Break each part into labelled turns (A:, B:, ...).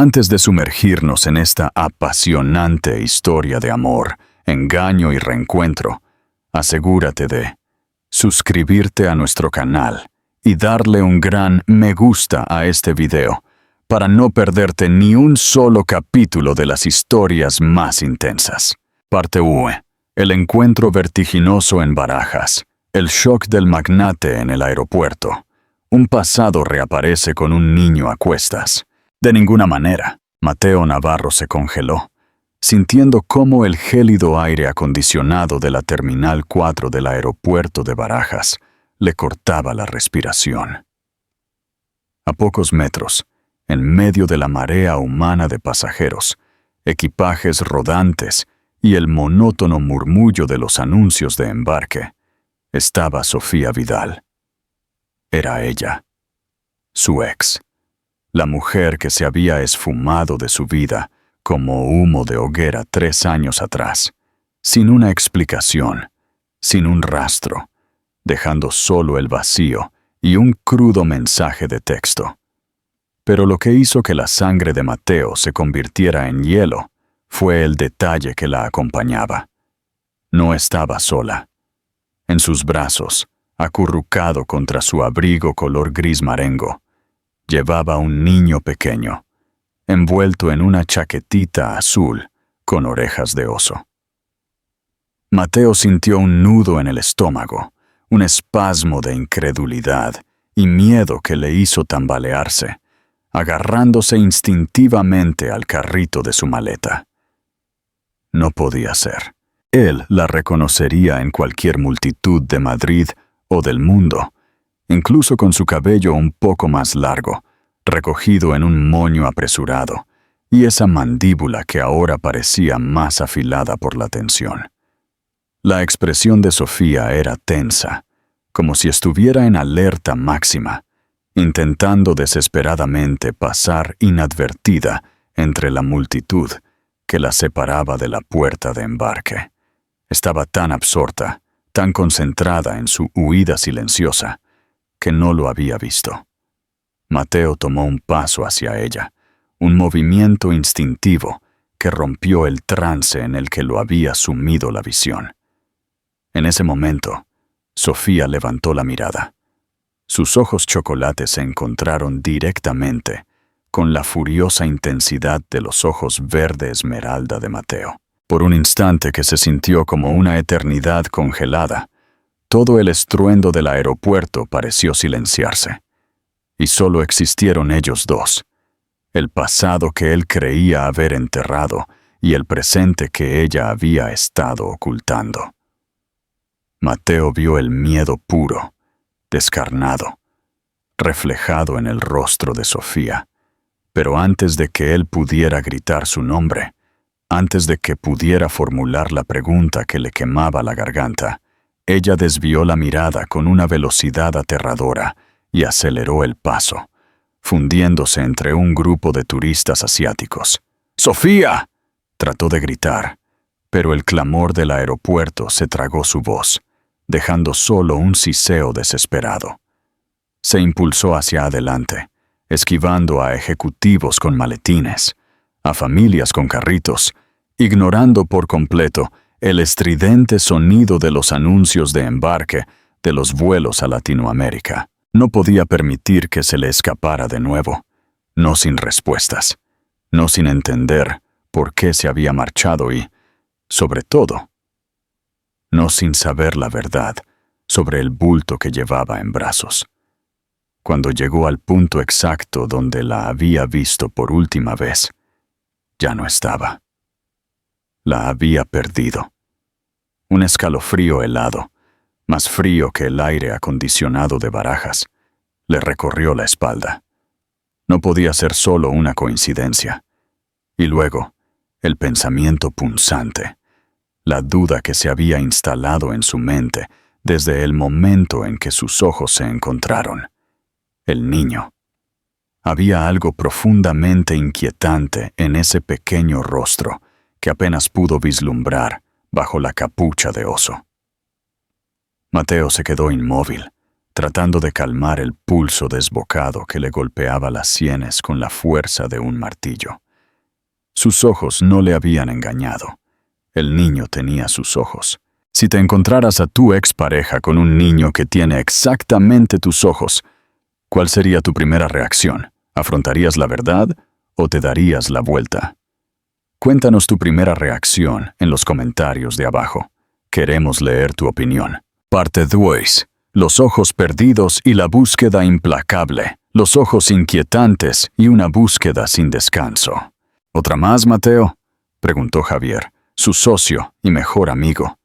A: Antes de sumergirnos en esta apasionante historia de amor, engaño y reencuentro, asegúrate de suscribirte a nuestro canal y darle un gran me gusta a este video para no perderte ni un solo capítulo de las historias más intensas. Parte 1. El encuentro vertiginoso en Barajas. El shock del magnate en el aeropuerto. Un pasado reaparece con un niño a cuestas. De ninguna manera. Mateo Navarro se congeló, sintiendo cómo el gélido aire acondicionado de la Terminal 4 del aeropuerto de Barajas le cortaba la respiración. A pocos metros, en medio de la marea humana de pasajeros, equipajes rodantes y el monótono murmullo de los anuncios de embarque, estaba Sofía Vidal. Era ella, su ex, la mujer que se había esfumado de su vida como humo de hoguera 3 años atrás, sin una explicación, sin un rastro, dejando solo el vacío y un crudo mensaje de texto. Pero lo que hizo que la sangre de Mateo se convirtiera en hielo fue el detalle que la acompañaba. No estaba sola. En sus brazos, acurrucado contra su abrigo color gris marengo, llevaba un niño pequeño, envuelto en una chaquetita azul con orejas de oso. Mateo sintió un nudo en el estómago, un espasmo de incredulidad y miedo que le hizo tambalearse, agarrándose instintivamente al carrito de su maleta. No podía ser. Él la reconocería en cualquier multitud de Madrid o del mundo, incluso con su cabello un poco más largo, recogido en un moño apresurado, y esa mandíbula que ahora parecía más afilada por la tensión. La expresión de Sofía era tensa, como si estuviera en alerta máxima, intentando desesperadamente pasar inadvertida entre la multitud que la separaba de la puerta de embarque. Estaba tan absorta, tan concentrada en su huida silenciosa, que no lo había visto. Mateo tomó un paso hacia ella, un movimiento instintivo que rompió el trance en el que lo había sumido la visión. En ese momento, Sofía levantó la mirada. Sus ojos chocolates se encontraron directamente con la furiosa intensidad de los ojos verde esmeralda de Mateo. Por un instante que se sintió como una eternidad congelada, todo el estruendo del aeropuerto pareció silenciarse, y solo existieron ellos dos, el pasado que él creía haber enterrado y el presente que ella había estado ocultando. Mateo vio el miedo puro, descarnado, reflejado en el rostro de Sofía, pero antes de que él pudiera gritar su nombre, antes de que pudiera formular la pregunta que le quemaba la garganta, ella desvió la mirada con una velocidad aterradora y aceleró el paso, fundiéndose entre un grupo de turistas asiáticos. ¡Sofía!, trató de gritar, pero el clamor del aeropuerto se tragó su voz, dejando solo un siseo desesperado. Se impulsó hacia adelante, esquivando a ejecutivos con maletines, a familias con carritos, ignorando por completo el estridente sonido de los anuncios de embarque de los vuelos a Latinoamérica. No podía permitir que se le escapara de nuevo, no sin respuestas, no sin entender por qué se había marchado y, sobre todo, no sin saber la verdad sobre el bulto que llevaba en brazos. Cuando llegó al punto exacto donde la había visto por última vez, ya no estaba. La había perdido. Un escalofrío helado, más frío que el aire acondicionado de Barajas, le recorrió la espalda. No podía ser solo una coincidencia. Y luego, el pensamiento punzante, la duda que se había instalado en su mente desde el momento en que sus ojos se encontraron. El niño. Había algo profundamente inquietante en ese pequeño rostro que apenas pudo vislumbrar bajo la capucha de oso. Mateo se quedó inmóvil, tratando de calmar el pulso desbocado que le golpeaba las sienes con la fuerza de un martillo. Sus ojos no le habían engañado. El niño tenía sus ojos. Si te encontraras a tu expareja con un niño que tiene exactamente tus ojos, ¿cuál sería tu primera reacción? ¿Afrontarías la verdad o te darías la vuelta? Cuéntanos tu primera reacción en los comentarios de abajo. Queremos leer tu opinión. Parte 2. Los ojos perdidos y la búsqueda implacable. Los ojos inquietantes y una búsqueda sin descanso. ¿Otra más, Mateo?, preguntó Javier, su socio y mejor amigo,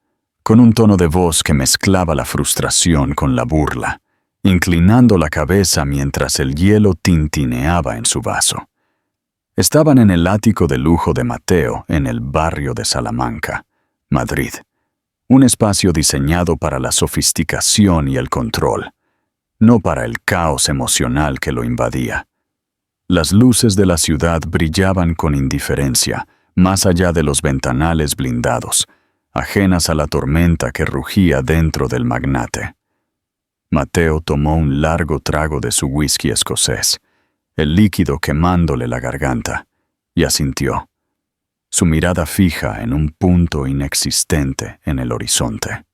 A: con un tono de voz que mezclaba la frustración con la burla, inclinando la cabeza mientras el hielo tintineaba en su vaso. Estaban en el ático de lujo de Mateo en el barrio de Salamanca, Madrid, un espacio diseñado para la sofisticación y el control, no para el caos emocional que lo invadía. Las luces de la ciudad brillaban con indiferencia, más allá de los ventanales blindados, ajenas a la tormenta que rugía dentro del magnate. Mateo tomó un largo trago de su whisky escocés, el líquido quemándole la garganta, y asintió, su mirada fija en un punto inexistente en el horizonte.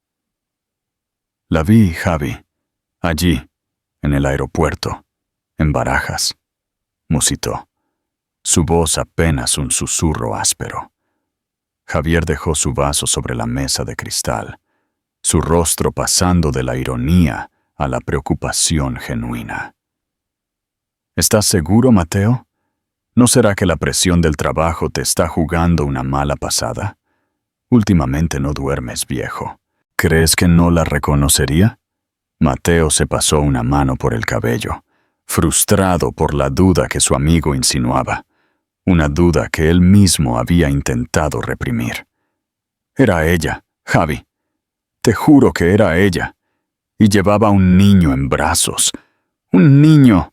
A: La vi, Javi, allí, en el aeropuerto, en Barajas, musitó, su voz apenas un susurro áspero. Javier dejó su vaso sobre la mesa de cristal, su rostro pasando de la ironía a la preocupación genuina. ¿Estás seguro, Mateo? ¿No será que la presión del trabajo te está jugando una mala pasada? Últimamente no duermes, viejo. ¿Crees que no la reconocería? Mateo se pasó una mano por el cabello, frustrado por la duda que su amigo insinuaba, una duda que él mismo había intentado reprimir. Era ella, Javi. Te juro que era ella. Y llevaba un niño en brazos. ¡Un niño!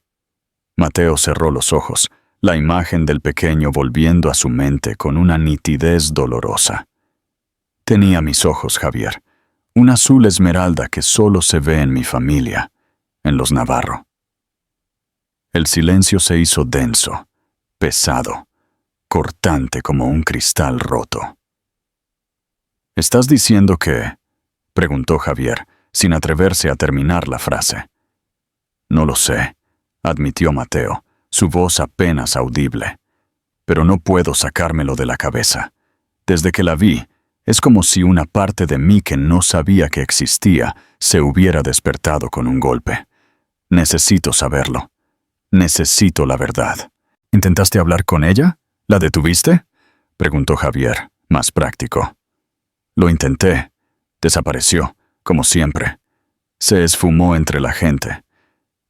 A: Mateo cerró los ojos, la imagen del pequeño volviendo a su mente con una nitidez dolorosa. Tenía mis ojos, Javier, un azul esmeralda que solo se ve en mi familia, en los Navarro. El silencio se hizo denso, pesado, cortante como un cristal roto. ¿Estás diciendo que...? Preguntó Javier, sin atreverse a terminar la frase. No lo sé, admitió Mateo, su voz apenas audible. Pero no puedo sacármelo de la cabeza. Desde que la vi, es como si una parte de mí que no sabía que existía se hubiera despertado con un golpe. Necesito saberlo. Necesito la verdad. ¿Intentaste hablar con ella? ¿La detuviste?, preguntó Javier, más práctico. Lo intenté. Desapareció, como siempre. Se esfumó entre la gente.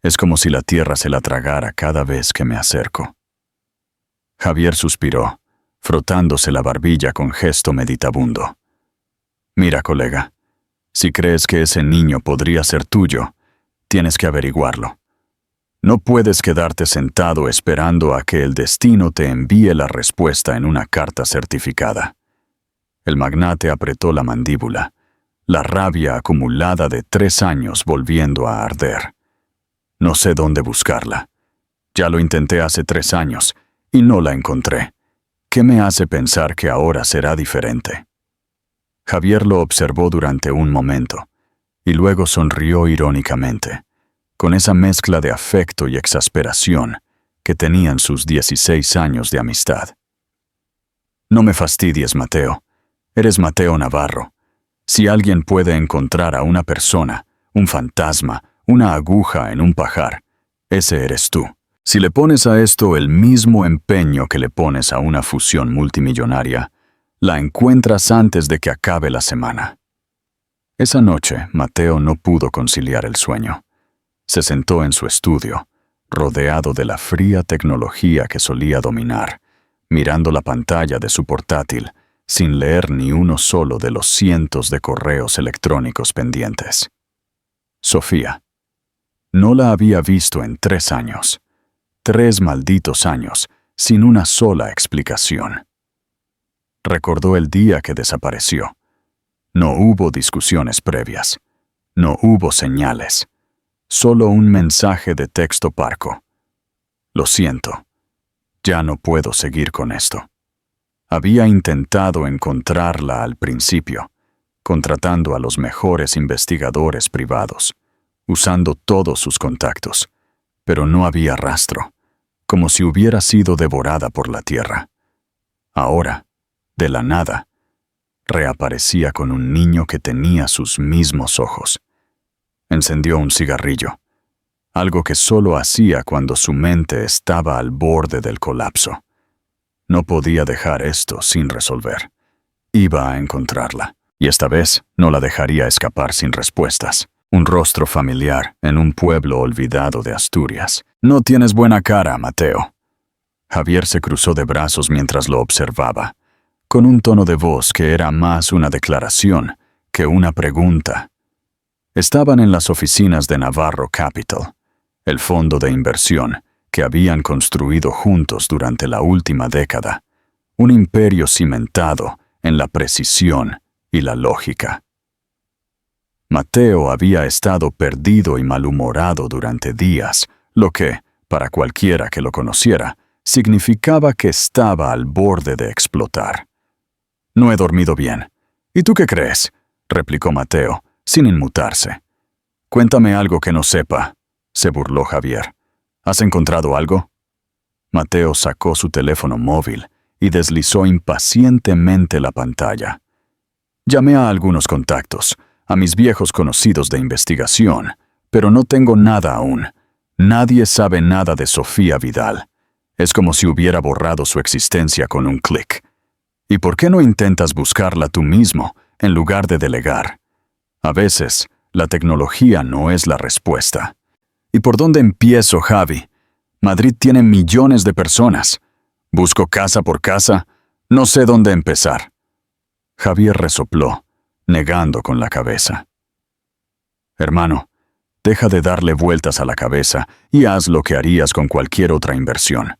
A: Es como si la tierra se la tragara cada vez que me acerco. Javier suspiró, frotándose la barbilla con gesto meditabundo. Mira, colega, si crees que ese niño podría ser tuyo, tienes que averiguarlo. No puedes quedarte sentado esperando a que el destino te envíe la respuesta en una carta certificada. El magnate apretó la mandíbula, la rabia acumulada de 3 años volviendo a arder. No sé dónde buscarla. Ya lo intenté hace 3 años y no la encontré. ¿Qué me hace pensar que ahora será diferente? Javier lo observó durante un momento y luego sonrió irónicamente, con esa mezcla de afecto y exasperación que tenían sus 16 años de amistad. No me fastidies, Mateo. Eres Mateo Navarro. Si alguien puede encontrar a una persona, un fantasma, una aguja en un pajar, ese eres tú. Si le pones a esto el mismo empeño que le pones a una fusión multimillonaria, la encuentras antes de que acabe la semana. Esa noche, Mateo no pudo conciliar el sueño. Se sentó en su estudio, rodeado de la fría tecnología que solía dominar, mirando la pantalla de su portátil, sin leer ni uno solo de los cientos de correos electrónicos pendientes. Sofía. No la había visto en 3 años. 3 malditos años, sin una sola explicación. Recordó el día que desapareció. No hubo discusiones previas. No hubo señales. Solo un mensaje de texto parco. Lo siento. Ya no puedo seguir con esto. Había intentado encontrarla al principio, contratando a los mejores investigadores privados, usando todos sus contactos, pero no había rastro, como si hubiera sido devorada por la tierra. Ahora, de la nada, reaparecía con un niño que tenía sus mismos ojos. Encendió un cigarrillo, algo que solo hacía cuando su mente estaba al borde del colapso. No podía dejar esto sin resolver. Iba a encontrarla, y esta vez no la dejaría escapar sin respuestas. Un rostro familiar en un pueblo olvidado de Asturias. «No tienes buena cara, Mateo». Javier se cruzó de brazos mientras lo observaba, con un tono de voz que era más una declaración que una pregunta. Estaban en las oficinas de Navarro Capital, el fondo de inversión que habían construido juntos durante la última década, un imperio cimentado en la precisión y la lógica. Mateo había estado perdido y malhumorado durante días, lo que, para cualquiera que lo conociera, significaba que estaba al borde de explotar. «No he dormido bien». «¿Y tú qué crees?», replicó Mateo, sin inmutarse. «Cuéntame algo que no sepa», se burló Javier. «¿Has encontrado algo?». Mateo sacó su teléfono móvil y deslizó impacientemente la pantalla. «Llamé a algunos contactos, a mis viejos conocidos de investigación, pero no tengo nada aún. Nadie sabe nada de Sofía Vidal. Es como si hubiera borrado su existencia con un clic. ¿Y por qué no intentas buscarla tú mismo, en lugar de delegar? A veces, la tecnología no es la respuesta». «¿Y por dónde empiezo, Javi? Madrid tiene millones de personas. Busco casa por casa. No sé dónde empezar». Javier resopló, negando con la cabeza. «Hermano, deja de darle vueltas a la cabeza y haz lo que harías con cualquier otra inversión.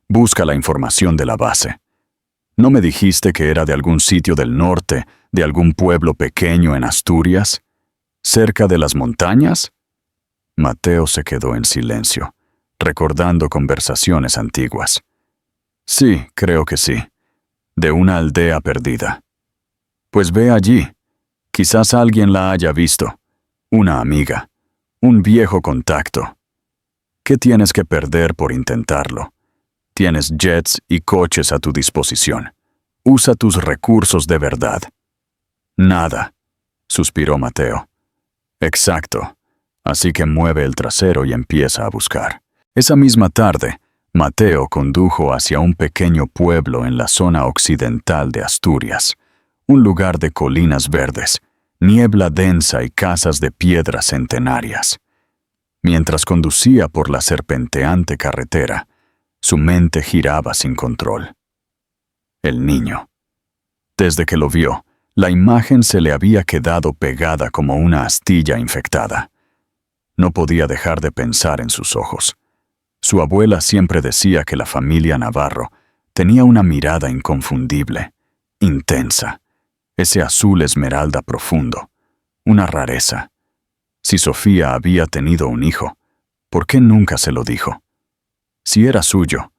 A: Busca la información de la base. ¿No me dijiste que era de algún sitio del norte, de algún pueblo pequeño en Asturias? ¿Cerca de las montañas?». Mateo se quedó en silencio, recordando conversaciones antiguas. «Sí, creo que sí. De una aldea perdida». «Pues ve allí. Quizás alguien la haya visto. Una amiga. Un viejo contacto. ¿Qué tienes que perder por intentarlo? Tienes jets y coches a tu disposición. Usa tus recursos de verdad». «Nada», suspiró Mateo. «Exacto. Así que mueve el trasero y empieza a buscar». Esa misma tarde, Mateo condujo hacia un pequeño pueblo en la zona occidental de Asturias, un lugar de colinas verdes, niebla densa y casas de piedra centenarias. Mientras conducía por la serpenteante carretera, su mente giraba sin control. El niño. Desde que lo vio, la imagen se le había quedado pegada como una astilla infectada. No podía dejar de pensar en sus ojos. Su abuela siempre decía que la familia Navarro tenía una mirada inconfundible, intensa, ese azul esmeralda profundo, una rareza. Si Sofía había tenido un hijo, ¿por qué nunca se lo dijo? Si era suyo,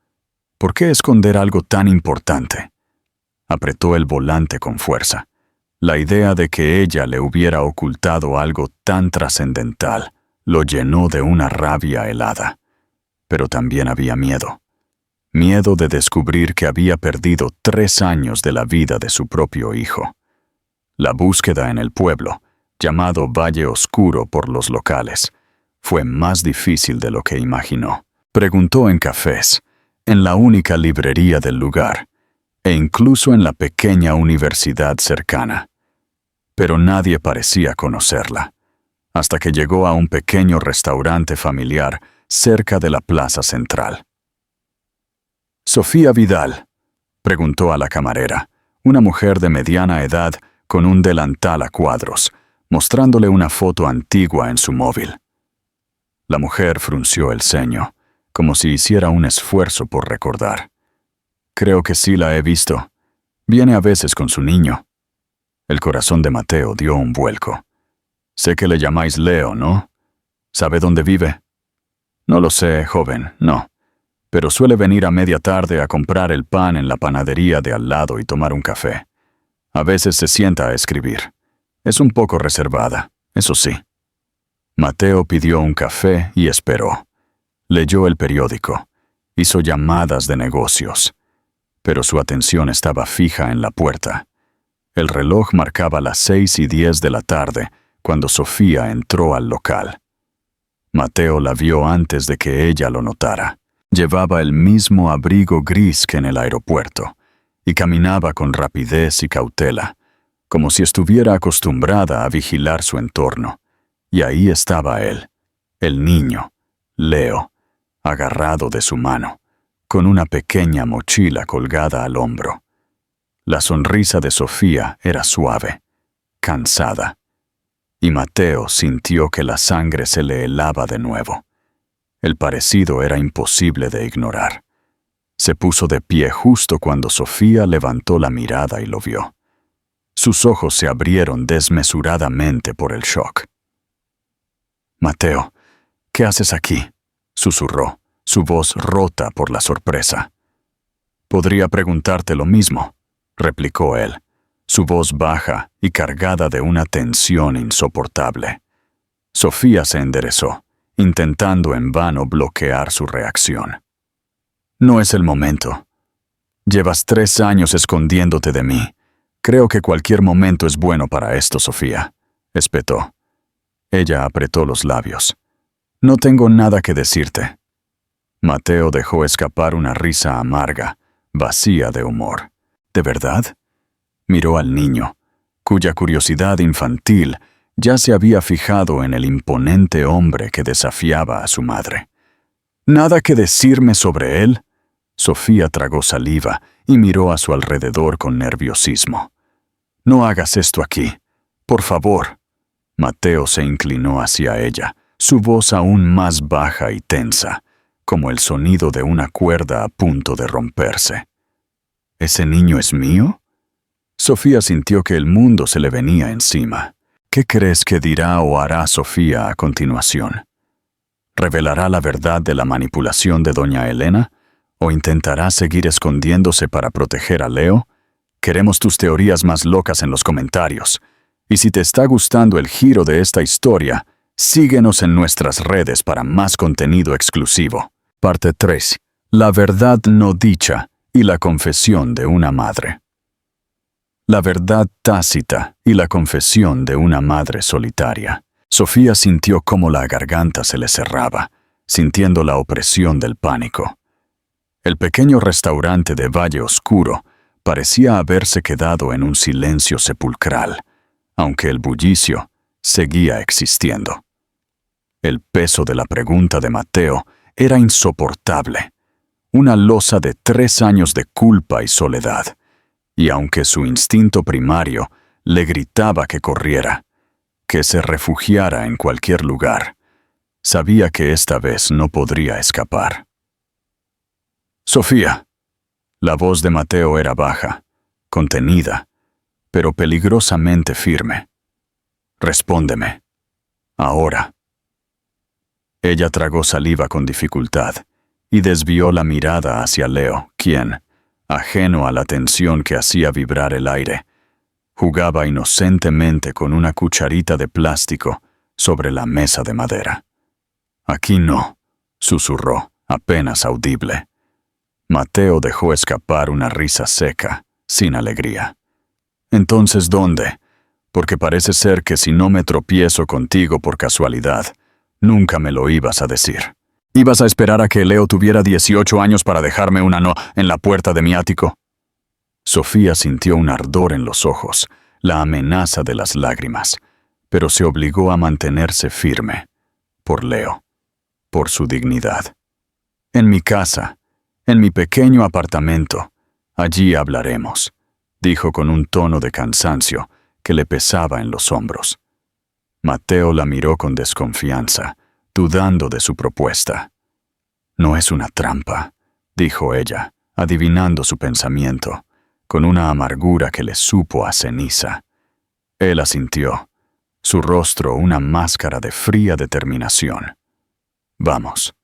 A: ¿por qué esconder algo tan importante? Apretó el volante con fuerza. La idea de que ella le hubiera ocultado algo tan trascendental lo llenó de una rabia helada. Pero también había miedo. Miedo de descubrir que había perdido 3 años de la vida de su propio hijo. La búsqueda en el pueblo, llamado Valle Oscuro por los locales, fue más difícil de lo que imaginó. Preguntó en cafés, en la única librería del lugar, e incluso en la pequeña universidad cercana. Pero nadie parecía conocerla, hasta que llegó a un pequeño restaurante familiar cerca de la plaza central. «Sofía Vidal», preguntó a la camarera, una mujer de mediana edad con un delantal a cuadros, mostrándole una foto antigua en su móvil. La mujer frunció el ceño, como si hiciera un esfuerzo por recordar. «Creo que sí la he visto. Viene a veces con su niño». El corazón de Mateo dio un vuelco. «Sé que le llamáis Leo, ¿no? ¿Sabe dónde vive? No lo sé, joven, no. Pero suele venir a media tarde a comprar el pan en la panadería de al lado y tomar un café. A veces se sienta a escribir. Es un poco reservada, eso sí. Mateo pidió un café y esperó. Leyó el periódico. Hizo llamadas de negocios. Pero su atención estaba fija en la puerta. El reloj marcaba las 6:10 de la tarde cuando Sofía entró al local. Mateo la vio antes de que ella lo notara. Llevaba el mismo abrigo gris que en el aeropuerto y caminaba con rapidez y cautela, como si estuviera acostumbrada a vigilar su entorno. Y ahí estaba él, el niño, Leo, agarrado de su mano, con una pequeña mochila colgada al hombro. La sonrisa de Sofía era suave, cansada, y Mateo sintió que la sangre se le helaba de nuevo. El parecido era imposible de ignorar. Se puso de pie justo cuando Sofía levantó la mirada y lo vio. Sus ojos se abrieron desmesuradamente por el shock. «Mateo, ¿qué haces aquí?», susurró, su voz rota por la sorpresa. «Podría preguntarte lo mismo», replicó él, su voz baja y cargada de una tensión insoportable. Sofía se enderezó, intentando en vano bloquear su reacción. «No es el momento. Llevas 3 años escondiéndote de mí. Creo que cualquier momento es bueno para esto, Sofía», espetó. Ella apretó los labios. «No tengo nada que decirte». Mateo dejó escapar una risa amarga, vacía de humor. «¿De verdad?», miró al niño, cuya curiosidad infantil ya se había fijado en el imponente hombre que desafiaba a su madre. «¿Nada que decirme sobre él?». Sofía tragó saliva y miró a su alrededor con nerviosismo. «No hagas esto aquí, por favor». Mateo se inclinó hacia ella, su voz aún más baja y tensa, como el sonido de una cuerda a punto de romperse. «¿Ese niño es mío?». Sofía sintió que el mundo se le venía encima. ¿Qué crees que dirá o hará Sofía a continuación? ¿Revelará la verdad de la manipulación de doña Elena? ¿O intentará seguir escondiéndose para proteger a Leo? Queremos tus teorías más locas en los comentarios. Y si te está gustando el giro de esta historia, síguenos en nuestras redes para más contenido exclusivo. Parte 3. La verdad no dicha y la confesión de una madre. La verdad tácita y la confesión de una madre solitaria. Sofía sintió cómo la garganta se le cerraba, sintiendo la opresión del pánico. El pequeño restaurante de Valle Oscuro parecía haberse quedado en un silencio sepulcral, aunque el bullicio seguía existiendo. El peso de la pregunta de Mateo era insoportable, una losa de 3 años de culpa y soledad, y aunque su instinto primario le gritaba que corriera, que se refugiara en cualquier lugar, sabía que esta vez no podría escapar. «Sofía». La voz de Mateo era baja, contenida, pero peligrosamente firme. «Respóndeme. Ahora». Ella tragó saliva con dificultad y desvió la mirada hacia Leo, quien, ajeno a la tensión que hacía vibrar el aire, jugaba inocentemente con una cucharita de plástico sobre la mesa de madera. «Aquí no», susurró, apenas audible. Mateo dejó escapar una risa seca, sin alegría. «¿Entonces dónde? Porque parece ser que si no me tropiezo contigo por casualidad, nunca me lo ibas a decir. ¿Ibas a esperar a que Leo tuviera 18 años para dejarme una no en la puerta de mi ático?» Sofía sintió un ardor en los ojos, la amenaza de las lágrimas, pero se obligó a mantenerse firme, por Leo, por su dignidad. «En mi casa, en mi pequeño apartamento, allí hablaremos», dijo con un tono de cansancio que le pesaba en los hombros. Mateo la miró con desconfianza, dudando de su propuesta. «No es una trampa», dijo ella, adivinando su pensamiento, con una amargura que le supo a ceniza. Él asintió, su rostro una máscara de fría determinación. Vamos.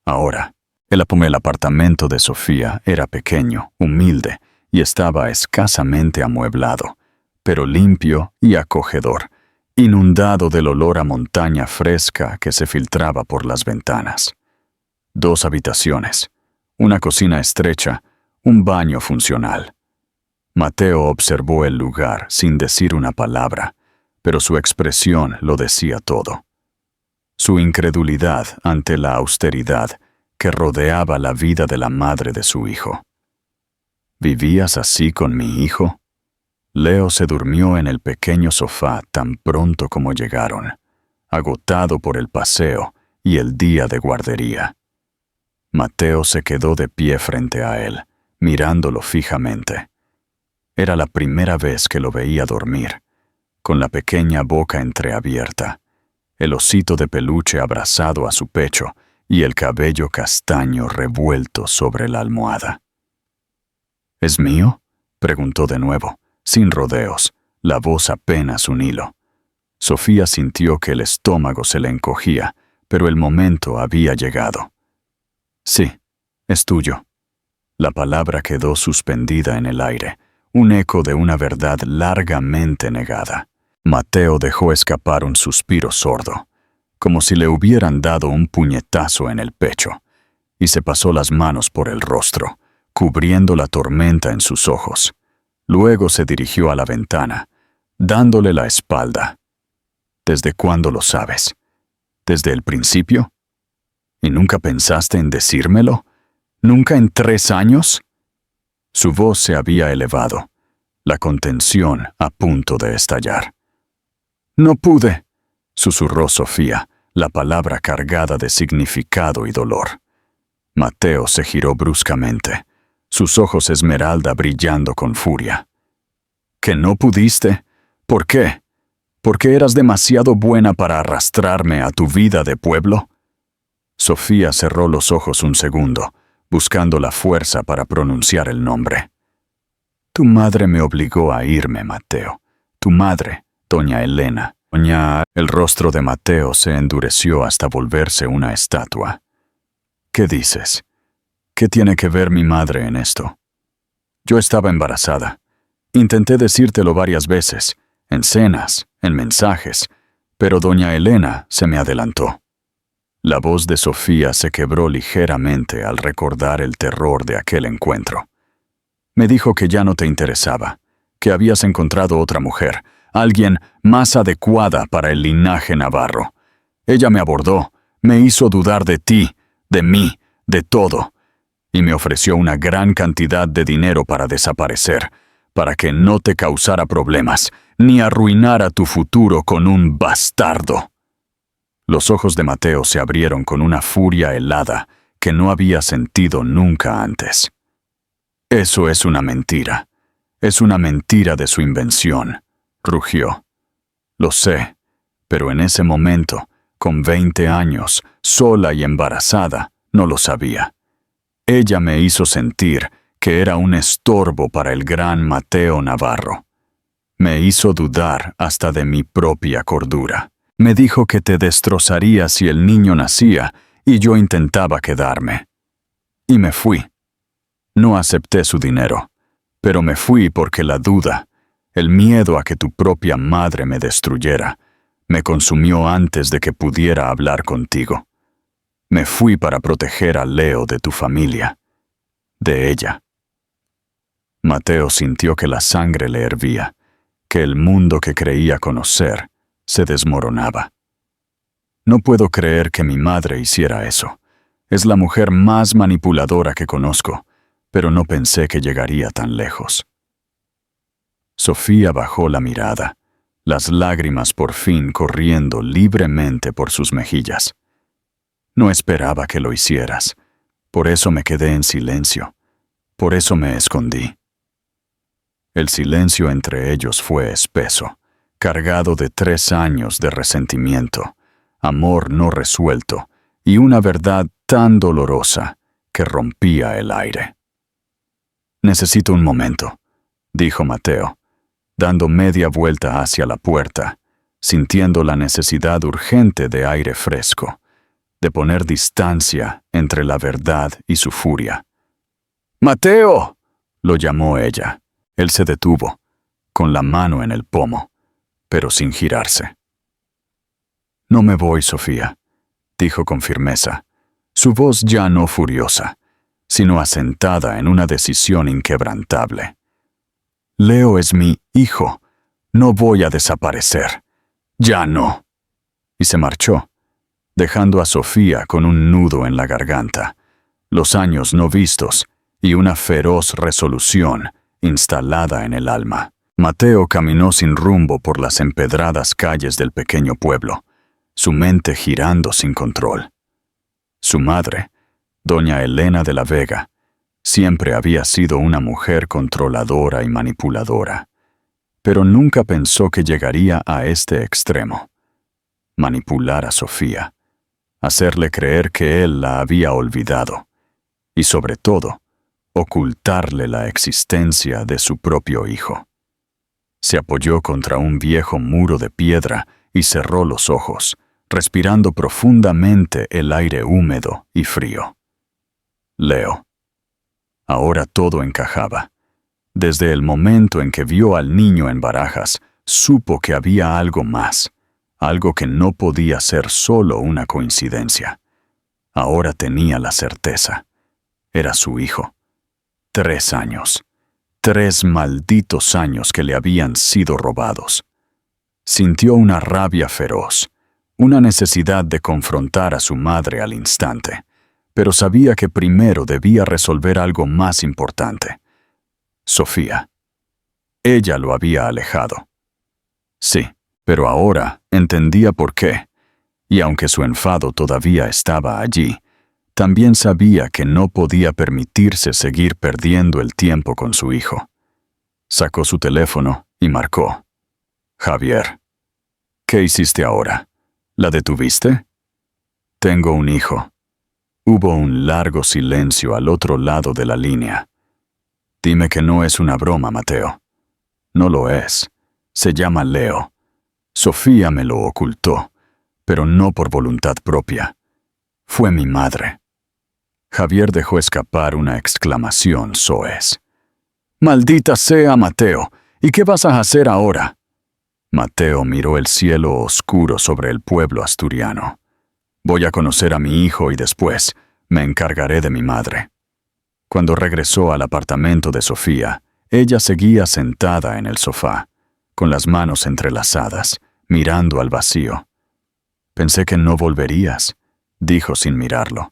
A: Ahora. El apartamento de Sofía era pequeño, humilde, y estaba escasamente amueblado, pero limpio y acogedor, inundado del olor a montaña fresca que se filtraba por las ventanas. 2 habitaciones, una cocina estrecha, un baño funcional. Mateo observó el lugar sin decir una palabra, pero su expresión lo decía todo. Su incredulidad ante la austeridad que rodeaba la vida de la madre de su hijo. ¿Vivías así con mi hijo? Leo se durmió en el pequeño sofá tan pronto como llegaron, agotado por el paseo y el día de guardería. Mateo se quedó de pie frente a él, mirándolo fijamente. Era la primera vez que lo veía dormir, con la pequeña boca entreabierta, el osito de peluche abrazado a su pecho y el cabello castaño revuelto sobre la almohada. ¿Es mío?, preguntó de nuevo, sin rodeos, la voz apenas un hilo. Sofía sintió que el estómago se le encogía, pero el momento había llegado. Sí, es tuyo. La palabra quedó suspendida en el aire, un eco de una verdad largamente negada. Mateo dejó escapar un suspiro sordo, como si le hubieran dado un puñetazo en el pecho, y se pasó las manos por el rostro, cubriendo la tormenta en sus ojos. Luego se dirigió a la ventana, dándole la espalda. ¿Desde cuándo lo sabes? ¿Desde el principio? ¿Y nunca pensaste en decírmelo? ¿Nunca en 3 años? Su voz se había elevado, la contención a punto de estallar. «No pude», susurró Sofía, la palabra cargada de significado y dolor. Mateo se giró bruscamente, sus ojos esmeralda brillando con furia. ¿Que no pudiste? ¿Por qué? ¿Por qué eras demasiado buena para arrastrarme a tu vida de pueblo? Sofía cerró los ojos un segundo, buscando la fuerza para pronunciar el nombre. Tu madre me obligó a irme, Mateo. Tu madre, doña Elena. El rostro de Mateo se endureció hasta volverse una estatua. ¿Qué dices? ¿Qué tiene que ver mi madre en esto? Yo estaba embarazada. Intenté decírtelo varias veces, en cenas, en mensajes, pero doña Elena se me adelantó. La voz de Sofía se quebró ligeramente al recordar el terror de aquel encuentro. Me dijo que ya no te interesaba, que habías encontrado otra mujer, alguien más adecuada para el linaje navarro. Ella me abordó, me hizo dudar de ti, de mí, de todo, y me ofreció una gran cantidad de dinero para desaparecer, para que no te causara problemas, ni arruinara tu futuro con un bastardo. Los ojos de Mateo se abrieron con una furia helada que no había sentido nunca antes. Eso es una mentira. Es una mentira de su invención, rugió. Lo sé, pero en ese momento, con 20 años, sola y embarazada, no lo sabía. Ella me hizo sentir que era un estorbo para el gran Mateo Navarro. Me hizo dudar hasta de mi propia cordura. Me dijo que te destrozaría si el niño nacía y yo intentaba quedarme. Y me fui. No acepté su dinero, pero me fui porque la duda, el miedo a que tu propia madre me destruyera, me consumió antes de que pudiera hablar contigo. Me fui para proteger a Leo de tu familia, de ella. Mateo sintió que la sangre le hervía, que el mundo que creía conocer se desmoronaba. No puedo creer que mi madre hiciera eso. Es la mujer más manipuladora que conozco, pero no pensé que llegaría tan lejos. Sofía bajó la mirada, las lágrimas por fin corriendo libremente por sus mejillas. No esperaba que lo hicieras, por eso me quedé en silencio, por eso me escondí. El silencio entre ellos fue espeso, cargado de 3 años de resentimiento, amor no resuelto y una verdad tan dolorosa que rompía el aire. Necesito un momento, dijo Mateo, dando media vuelta hacia la puerta, sintiendo la necesidad urgente de aire fresco, de poner distancia entre la verdad y su furia. ¡Mateo!, lo llamó ella. Él se detuvo, con la mano en el pomo, pero sin girarse. «No me voy, Sofía», dijo con firmeza, su voz ya no furiosa, sino asentada en una decisión inquebrantable. «Leo es mi hijo. No voy a desaparecer. Ya no». Y se marchó, dejando a Sofía con un nudo en la garganta, los años no vistos y una feroz resolución instalada en el alma. Mateo caminó sin rumbo por las empedradas calles del pequeño pueblo, su mente girando sin control. Su madre, doña Elena de la Vega, siempre había sido una mujer controladora y manipuladora, pero nunca pensó que llegaría a este extremo. Manipular a Sofía, hacerle creer que él la había olvidado, y sobre todo, ocultarle la existencia de su propio hijo. Se apoyó contra un viejo muro de piedra y cerró los ojos, respirando profundamente el aire húmedo y frío. Leo. Ahora todo encajaba. Desde el momento en que vio al niño en Barajas, supo que había algo más, algo que no podía ser solo una coincidencia. Ahora tenía la certeza. Era su hijo. 3 años. 3 malditos años que le habían sido robados. Sintió una rabia feroz, una necesidad de confrontar a su madre al instante, pero sabía que primero debía resolver algo más importante. Sofía. Ella lo había alejado. Sí, pero ahora entendía por qué, y aunque su enfado todavía estaba allí, también sabía que no podía permitirse seguir perdiendo el tiempo con su hijo. Sacó su teléfono y marcó. «Javier, ¿qué hiciste ahora? ¿La detuviste?» «Tengo un hijo». Hubo un largo silencio al otro lado de la línea. «Dime que no es una broma, Mateo». «No lo es. Se llama Leo. Sofía me lo ocultó, pero no por voluntad propia. Fue mi madre». Javier dejó escapar una exclamación soez. «¡Maldita sea, Mateo! ¿Y qué vas a hacer ahora?» Mateo miró el cielo oscuro sobre el pueblo asturiano. «Voy a conocer a mi hijo y después me encargaré de mi madre». Cuando regresó al apartamento de Sofía, ella seguía sentada en el sofá, con las manos entrelazadas, mirando al vacío. «Pensé que no volverías», dijo sin mirarlo.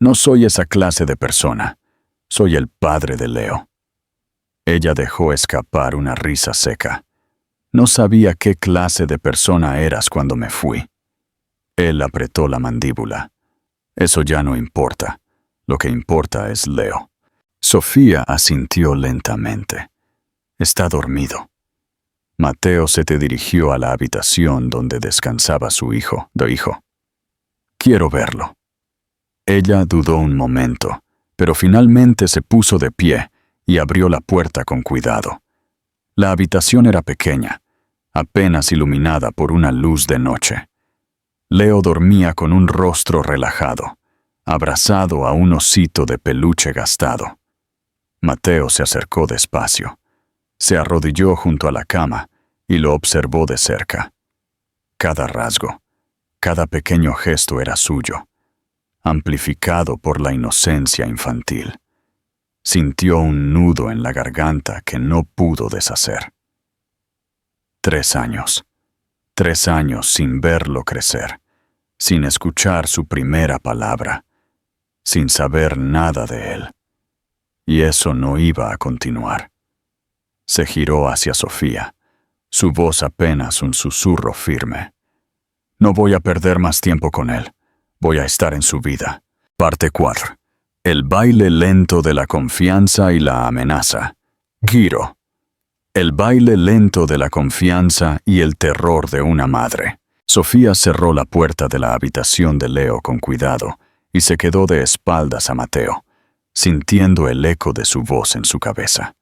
A: «No soy esa clase de persona. Soy el padre de Leo». Ella dejó escapar una risa seca. «No sabía qué clase de persona eras cuando me fui». Él apretó la mandíbula. «Eso ya no importa. Lo que importa es Leo». Sofía asintió lentamente. «Está dormido». Mateo se dirigió a la habitación donde descansaba su hijo. «Quiero verlo». Ella dudó un momento, pero finalmente se puso de pie y abrió la puerta con cuidado. La habitación era pequeña, apenas iluminada por una luz de noche. Leo dormía con un rostro relajado, abrazado a un osito de peluche gastado. Mateo se acercó despacio, se arrodilló junto a la cama y lo observó de cerca. Cada rasgo, cada pequeño gesto era suyo, amplificado por la inocencia infantil. Sintió un nudo en la garganta que no pudo deshacer. 3 años. 3 años sin verlo crecer, sin escuchar su primera palabra, sin saber nada de él. Y eso no iba a continuar. Se giró hacia Sofía, su voz apenas un susurro firme. «No voy a perder más tiempo con él. Voy a estar en su vida». Parte 4. El baile lento de la confianza y la amenaza. Giro. El baile lento de la confianza y el terror de una madre. Sofía cerró la puerta de la habitación de Leo con cuidado y se quedó de espaldas a Mateo, sintiendo el eco de su voz en su cabeza.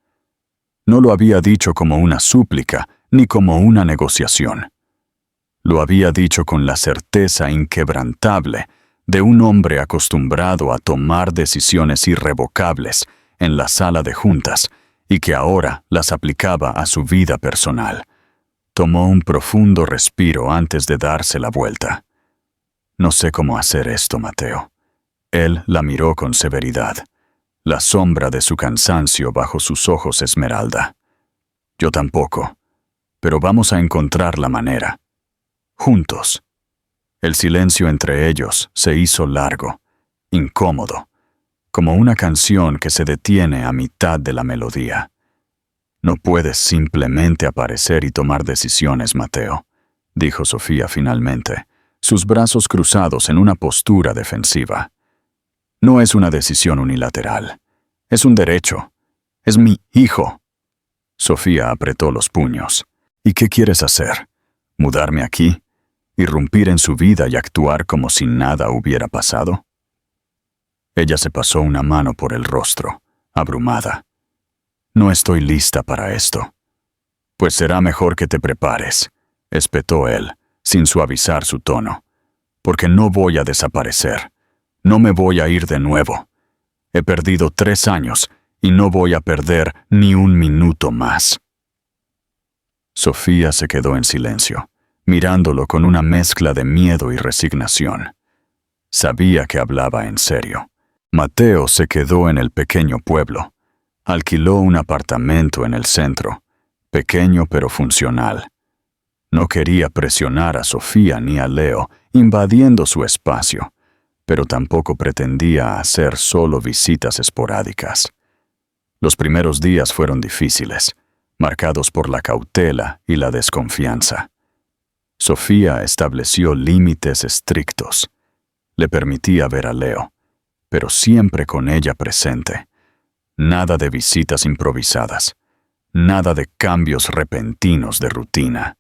A: No lo había dicho como una súplica ni como una negociación. Lo había dicho con la certeza inquebrantable de un hombre acostumbrado a tomar decisiones irrevocables en la sala de juntas y que ahora las aplicaba a su vida personal. Tomó un profundo respiro antes de darse la vuelta. No sé cómo hacer esto, Mateo. Él la miró con severidad, la sombra de su cansancio bajo sus ojos esmeralda. Yo tampoco, pero vamos a encontrar la manera. Juntos. El silencio entre ellos se hizo largo, incómodo, como una canción que se detiene a mitad de la melodía. No puedes simplemente aparecer y tomar decisiones, Mateo, dijo Sofía finalmente, sus brazos cruzados en una postura defensiva. No es una decisión unilateral. Es un derecho. Es mi hijo. Sofía apretó los puños. ¿Y qué quieres hacer? ¿Mudarme aquí? ¿Irrumpir en su vida y actuar como si nada hubiera pasado? Ella se pasó una mano por el rostro, abrumada. No estoy lista para esto. Pues será mejor que te prepares, espetó él, sin suavizar su tono. Porque no voy a desaparecer. No me voy a ir de nuevo. He perdido 3 años y no voy a perder ni un minuto más. Sofía se quedó en silencio, mirándolo con una mezcla de miedo y resignación. Sabía que hablaba en serio. Mateo se quedó en el pequeño pueblo. Alquiló un apartamento en el centro, pequeño pero funcional. No quería presionar a Sofía ni a Leo, invadiendo su espacio, pero tampoco pretendía hacer solo visitas esporádicas. Los primeros días fueron difíciles, marcados por la cautela y la desconfianza. Sofía estableció límites estrictos. Le permitía ver a Leo, pero siempre con ella presente. Nada de visitas improvisadas, nada de cambios repentinos de rutina.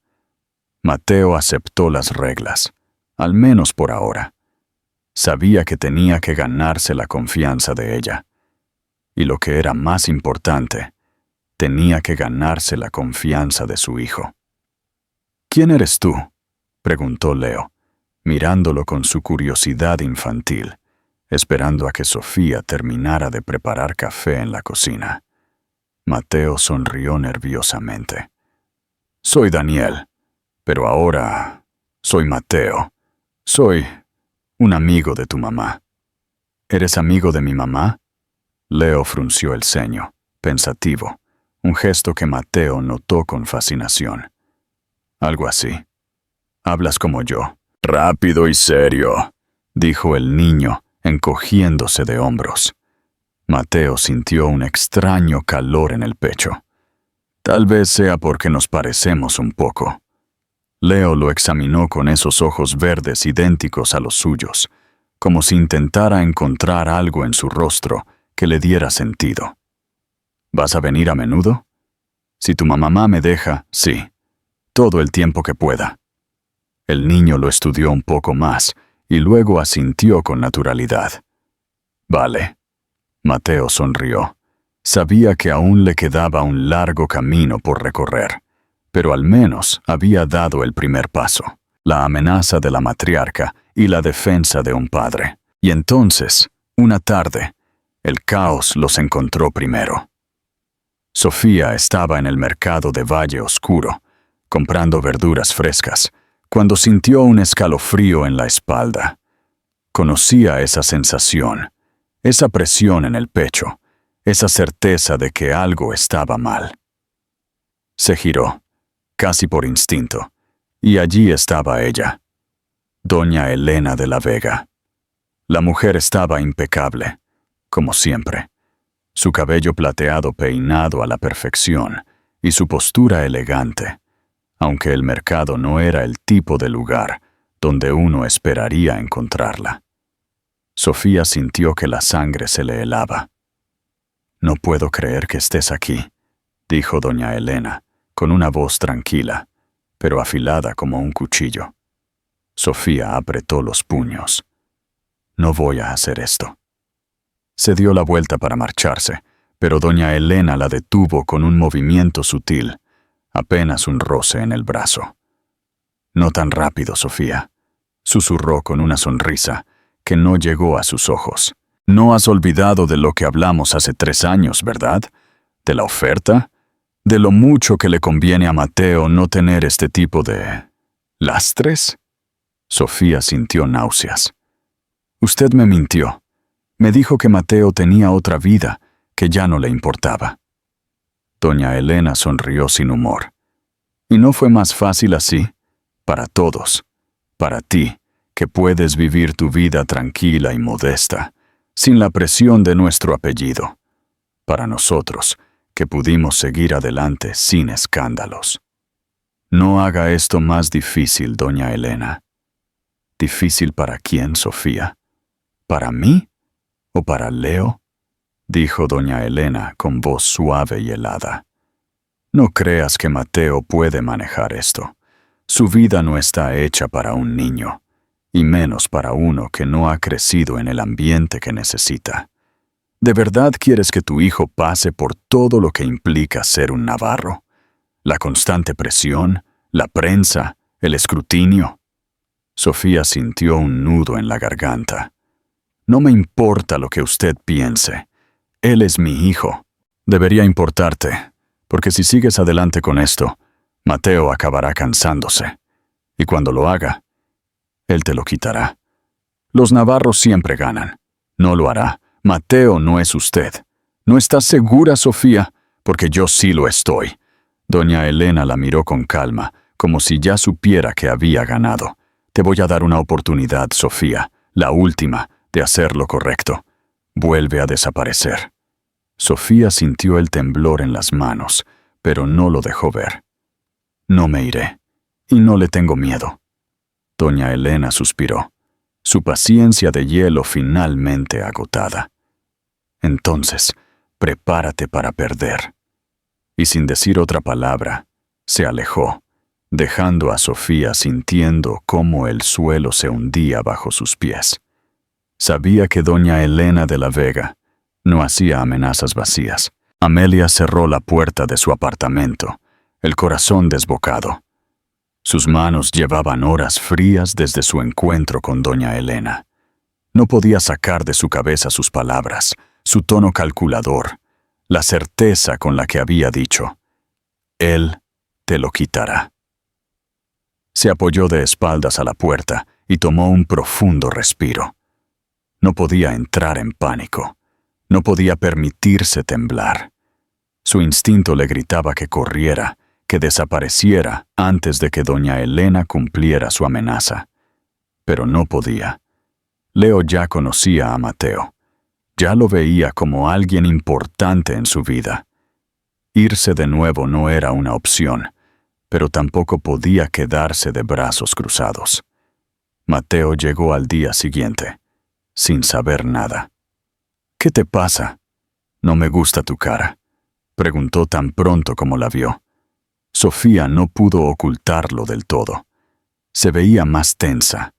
A: Mateo aceptó las reglas, al menos por ahora. Sabía que tenía que ganarse la confianza de ella. Y lo que era más importante, tenía que ganarse la confianza de su hijo. ¿Quién eres tú?, preguntó Leo, mirándolo con su curiosidad infantil, esperando a que Sofía terminara de preparar café en la cocina. Mateo sonrió nerviosamente. Soy Daniel, pero ahora soy Mateo. Soy un amigo de tu mamá. ¿Eres amigo de mi mamá? Leo frunció el ceño, pensativo, un gesto que Mateo notó con fascinación. Algo así. Hablas como yo. Rápido y serio, dijo el niño, encogiéndose de hombros. Mateo sintió un extraño calor en el pecho. Tal vez sea porque nos parecemos un poco. Leo lo examinó con esos ojos verdes idénticos a los suyos, como si intentara encontrar algo en su rostro que le diera sentido. ¿Vas a venir a menudo? Si tu mamá me deja, sí. Todo el tiempo que pueda. El niño lo estudió un poco más y luego asintió con naturalidad. Vale. Mateo sonrió. Sabía que aún le quedaba un largo camino por recorrer, pero al menos había dado el primer paso, la amenaza de la matriarca y la defensa de un padre. Y entonces, una tarde, el caos los encontró primero. Sofía estaba en el mercado de Valle Oscuro, comprando verduras frescas, cuando sintió un escalofrío en la espalda. Conocía esa sensación, esa presión en el pecho, esa certeza de que algo estaba mal. Se giró, casi por instinto, y allí estaba ella, doña Elena de la Vega. La mujer estaba impecable, como siempre, su cabello plateado peinado a la perfección y su postura elegante, aunque el mercado no era el tipo de lugar donde uno esperaría encontrarla. Sofía sintió que la sangre se le helaba. «No puedo creer que estés aquí», dijo doña Elena, con una voz tranquila, pero afilada como un cuchillo. Sofía apretó los puños. «No voy a hacer esto». Se dio la vuelta para marcharse, pero doña Elena la detuvo con un movimiento sutil, apenas un roce en el brazo. No tan rápido, Sofía, susurró con una sonrisa que no llegó a sus ojos. No has olvidado de lo que hablamos hace 3 años, ¿verdad? ¿De la oferta? ¿De lo mucho que le conviene a Mateo no tener este tipo de lastres? Sofía sintió náuseas. Usted me mintió. Me dijo que Mateo tenía otra vida, que ya no le importaba. Doña Elena sonrió sin humor. ¿Y no fue más fácil así? Para todos. Para ti, que puedes vivir tu vida tranquila y modesta, sin la presión de nuestro apellido. Para nosotros, que pudimos seguir adelante sin escándalos. No haga esto más difícil, doña Elena. ¿Difícil para quién, Sofía? ¿Para mí o para Leo?, dijo doña Elena con voz suave y helada. No creas que Mateo puede manejar esto. Su vida no está hecha para un niño, y menos para uno que no ha crecido en el ambiente que necesita. ¿De verdad quieres que tu hijo pase por todo lo que implica ser un navarro? ¿La constante presión, la prensa, el escrutinio? Sofía sintió un nudo en la garganta. No me importa lo que usted piense. Él es mi hijo. Debería importarte, porque si sigues adelante con esto, Mateo acabará cansándose. Y cuando lo haga, él te lo quitará. Los navarros siempre ganan. No lo hará. Mateo no es usted. ¿No estás segura, Sofía? Porque yo sí lo estoy. Doña Elena la miró con calma, como si ya supiera que había ganado. Te voy a dar una oportunidad, Sofía, la última, de hacer lo correcto. Vuelve a desaparecer. Sofía sintió el temblor en las manos, pero no lo dejó ver. No me iré, y no le tengo miedo. Doña Elena suspiró, su paciencia de hielo finalmente agotada. Entonces, prepárate para perder. Y sin decir otra palabra, se alejó, dejando a Sofía sintiendo cómo el suelo se hundía bajo sus pies. Sabía que doña Elena de la Vega no hacía amenazas vacías. Amelia cerró la puerta de su apartamento, el corazón desbocado. Sus manos llevaban horas frías desde su encuentro con doña Elena. No podía sacar de su cabeza sus palabras, su tono calculador, la certeza con la que había dicho: «Él te lo quitará». Se apoyó de espaldas a la puerta y tomó un profundo respiro. No podía entrar en pánico. No podía permitirse temblar. Su instinto le gritaba que corriera, que desapareciera antes de que doña Elena cumpliera su amenaza. Pero no podía. Leo ya conocía a Mateo. Ya lo veía como alguien importante en su vida. Irse de nuevo no era una opción, pero tampoco podía quedarse de brazos cruzados. Mateo llegó al día siguiente, sin saber nada. «¿Qué te pasa? No me gusta tu cara», preguntó tan pronto como la vio. Sofía no pudo ocultarlo del todo. Se veía más tensa,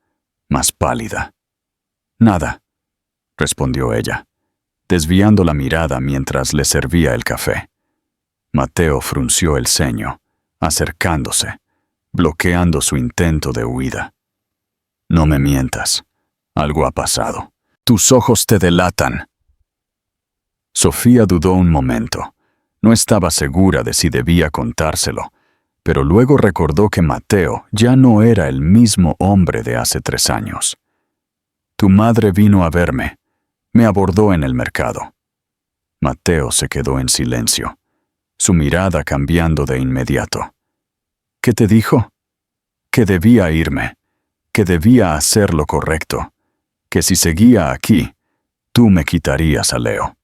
A: más pálida. «Nada», respondió ella, desviando la mirada mientras le servía el café. Mateo frunció el ceño, acercándose, bloqueando su intento de huida. «No me mientas. Algo ha pasado. Tus ojos te delatan». Sofía dudó un momento. No estaba segura de si debía contárselo, pero luego recordó que Mateo ya no era el mismo hombre de hace 3 años. «Tu madre vino a verme. Me abordó en el mercado». Mateo se quedó en silencio, su mirada cambiando de inmediato. «¿Qué te dijo?» «Que debía irme, que debía hacer lo correcto, que si seguía aquí, tú me quitarías a Leo».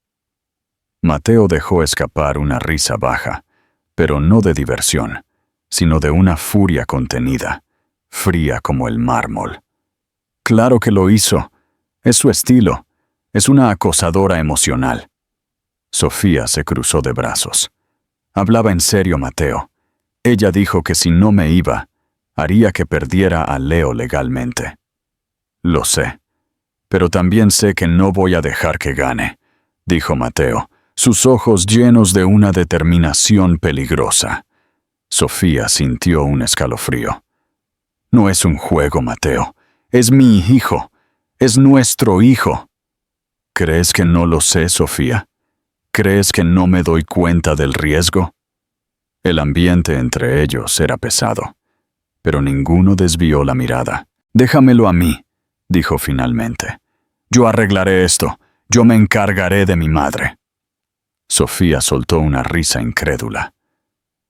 A: Mateo dejó escapar una risa baja, pero no de diversión, sino de una furia contenida, fría como el mármol. «Claro que lo hizo. Es su estilo. Es una acosadora emocional». Sofía se cruzó de brazos. Hablaba en serio Mateo. Ella dijo que si no me iba, haría que perdiera a Leo legalmente. «Lo sé, pero también sé que no voy a dejar que gane», dijo Mateo, sus ojos llenos de una determinación peligrosa. Sofía sintió un escalofrío. No es un juego, Mateo. Es mi hijo. Es nuestro hijo. ¿Crees que no lo sé, Sofía? ¿Crees que no me doy cuenta del riesgo? El ambiente entre ellos era pesado, pero ninguno desvió la mirada. Déjamelo a mí, dijo finalmente. Yo arreglaré esto. Yo me encargaré de mi madre. Sofía soltó una risa incrédula.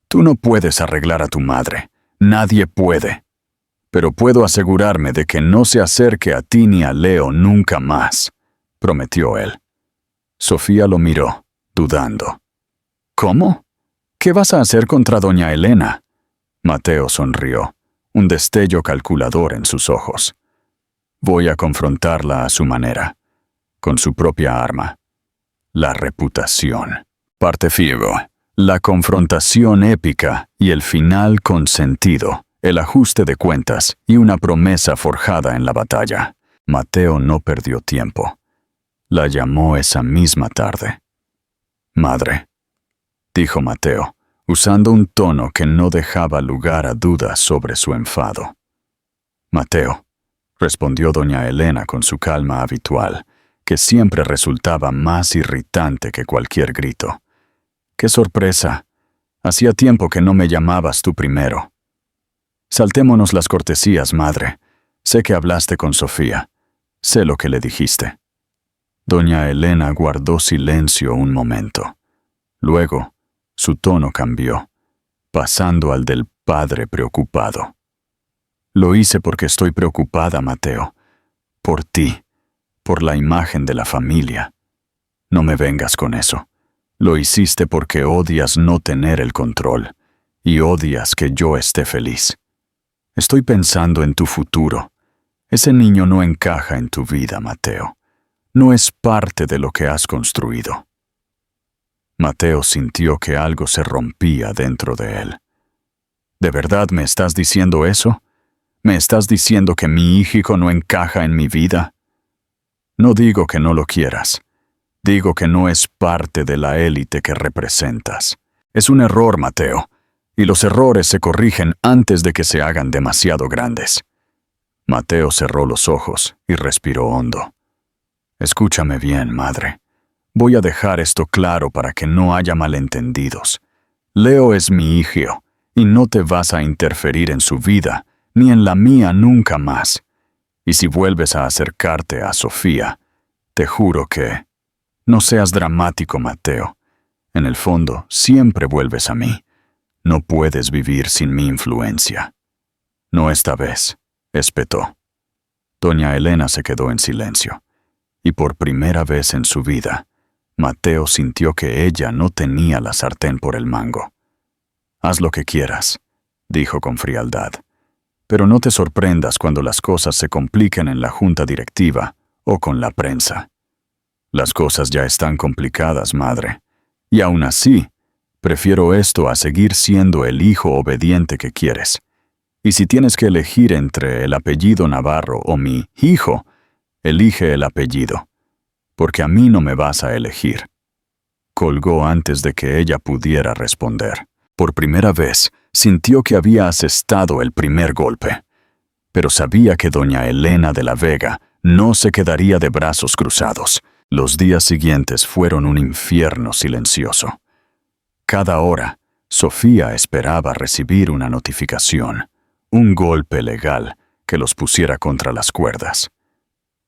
A: Tú no puedes arreglar a tu madre. Nadie puede. Pero puedo asegurarme de que no se acerque a ti ni a Leo nunca más, prometió él. Sofía lo miró, dudando. ¿Cómo? ¿Qué vas a hacer contra doña Elena? Mateo sonrió, un destello calculador en sus ojos. Voy a confrontarla a su manera, con su propia arma. La reputación. Parte Fiego. La confrontación épica y el final con sentido, el ajuste de cuentas y una promesa forjada en la batalla. Mateo no perdió tiempo. La llamó esa misma tarde. Madre, dijo Mateo, usando un tono que no dejaba lugar a dudas sobre su enfado. Mateo, respondió doña Elena con su calma habitual, que siempre resultaba más irritante que cualquier grito. ¡Qué sorpresa! Hacía tiempo que no me llamabas tú primero. Saltémonos las cortesías, madre. Sé que hablaste con Sofía. Sé lo que le dijiste. Doña Elena guardó silencio un momento. Luego, su tono cambió, pasando al del padre preocupado. Lo hice porque estoy preocupada, Mateo. Por ti, por la imagen de la familia. No me vengas con eso. Lo hiciste porque odias no tener el control y odias que yo esté feliz. Estoy pensando en tu futuro. Ese niño no encaja en tu vida, Mateo. No es parte de lo que has construido. Mateo sintió que algo se rompía dentro de él. ¿De verdad me estás diciendo eso? ¿Me estás diciendo que mi hijo no encaja en mi vida? No digo que no lo quieras. Digo que no es parte de la élite que representas. Es un error, Mateo, y los errores se corrigen antes de que se hagan demasiado grandes. Mateo cerró los ojos y respiró hondo. Escúchame bien, madre. Voy a dejar esto claro para que no haya malentendidos. Leo es mi hijo, y no te vas a interferir en su vida, ni en la mía nunca más. Y si vuelves a acercarte a Sofía, te juro que... No seas dramático, Mateo. En el fondo, siempre vuelves a mí. No puedes vivir sin mi influencia. No esta vez, espetó. Doña Elena se quedó en silencio, y por primera vez en su vida, Mateo sintió que ella no tenía la sartén por el mango. Haz lo que quieras, dijo con frialdad, pero no te sorprendas cuando las cosas se compliquen en la junta directiva o con la prensa. Las cosas ya están complicadas, madre, y aún así, prefiero esto a seguir siendo el hijo obediente que quieres. Y si tienes que elegir entre el apellido Navarro o mi hijo, elige el apellido, porque a mí no me vas a elegir. Colgó antes de que ella pudiera responder. Por primera vez, sintió que había asestado el primer golpe, pero sabía que doña Elena de la Vega no se quedaría de brazos cruzados. Los días siguientes fueron un infierno silencioso. Cada hora, Sofía esperaba recibir una notificación, un golpe legal que los pusiera contra las cuerdas.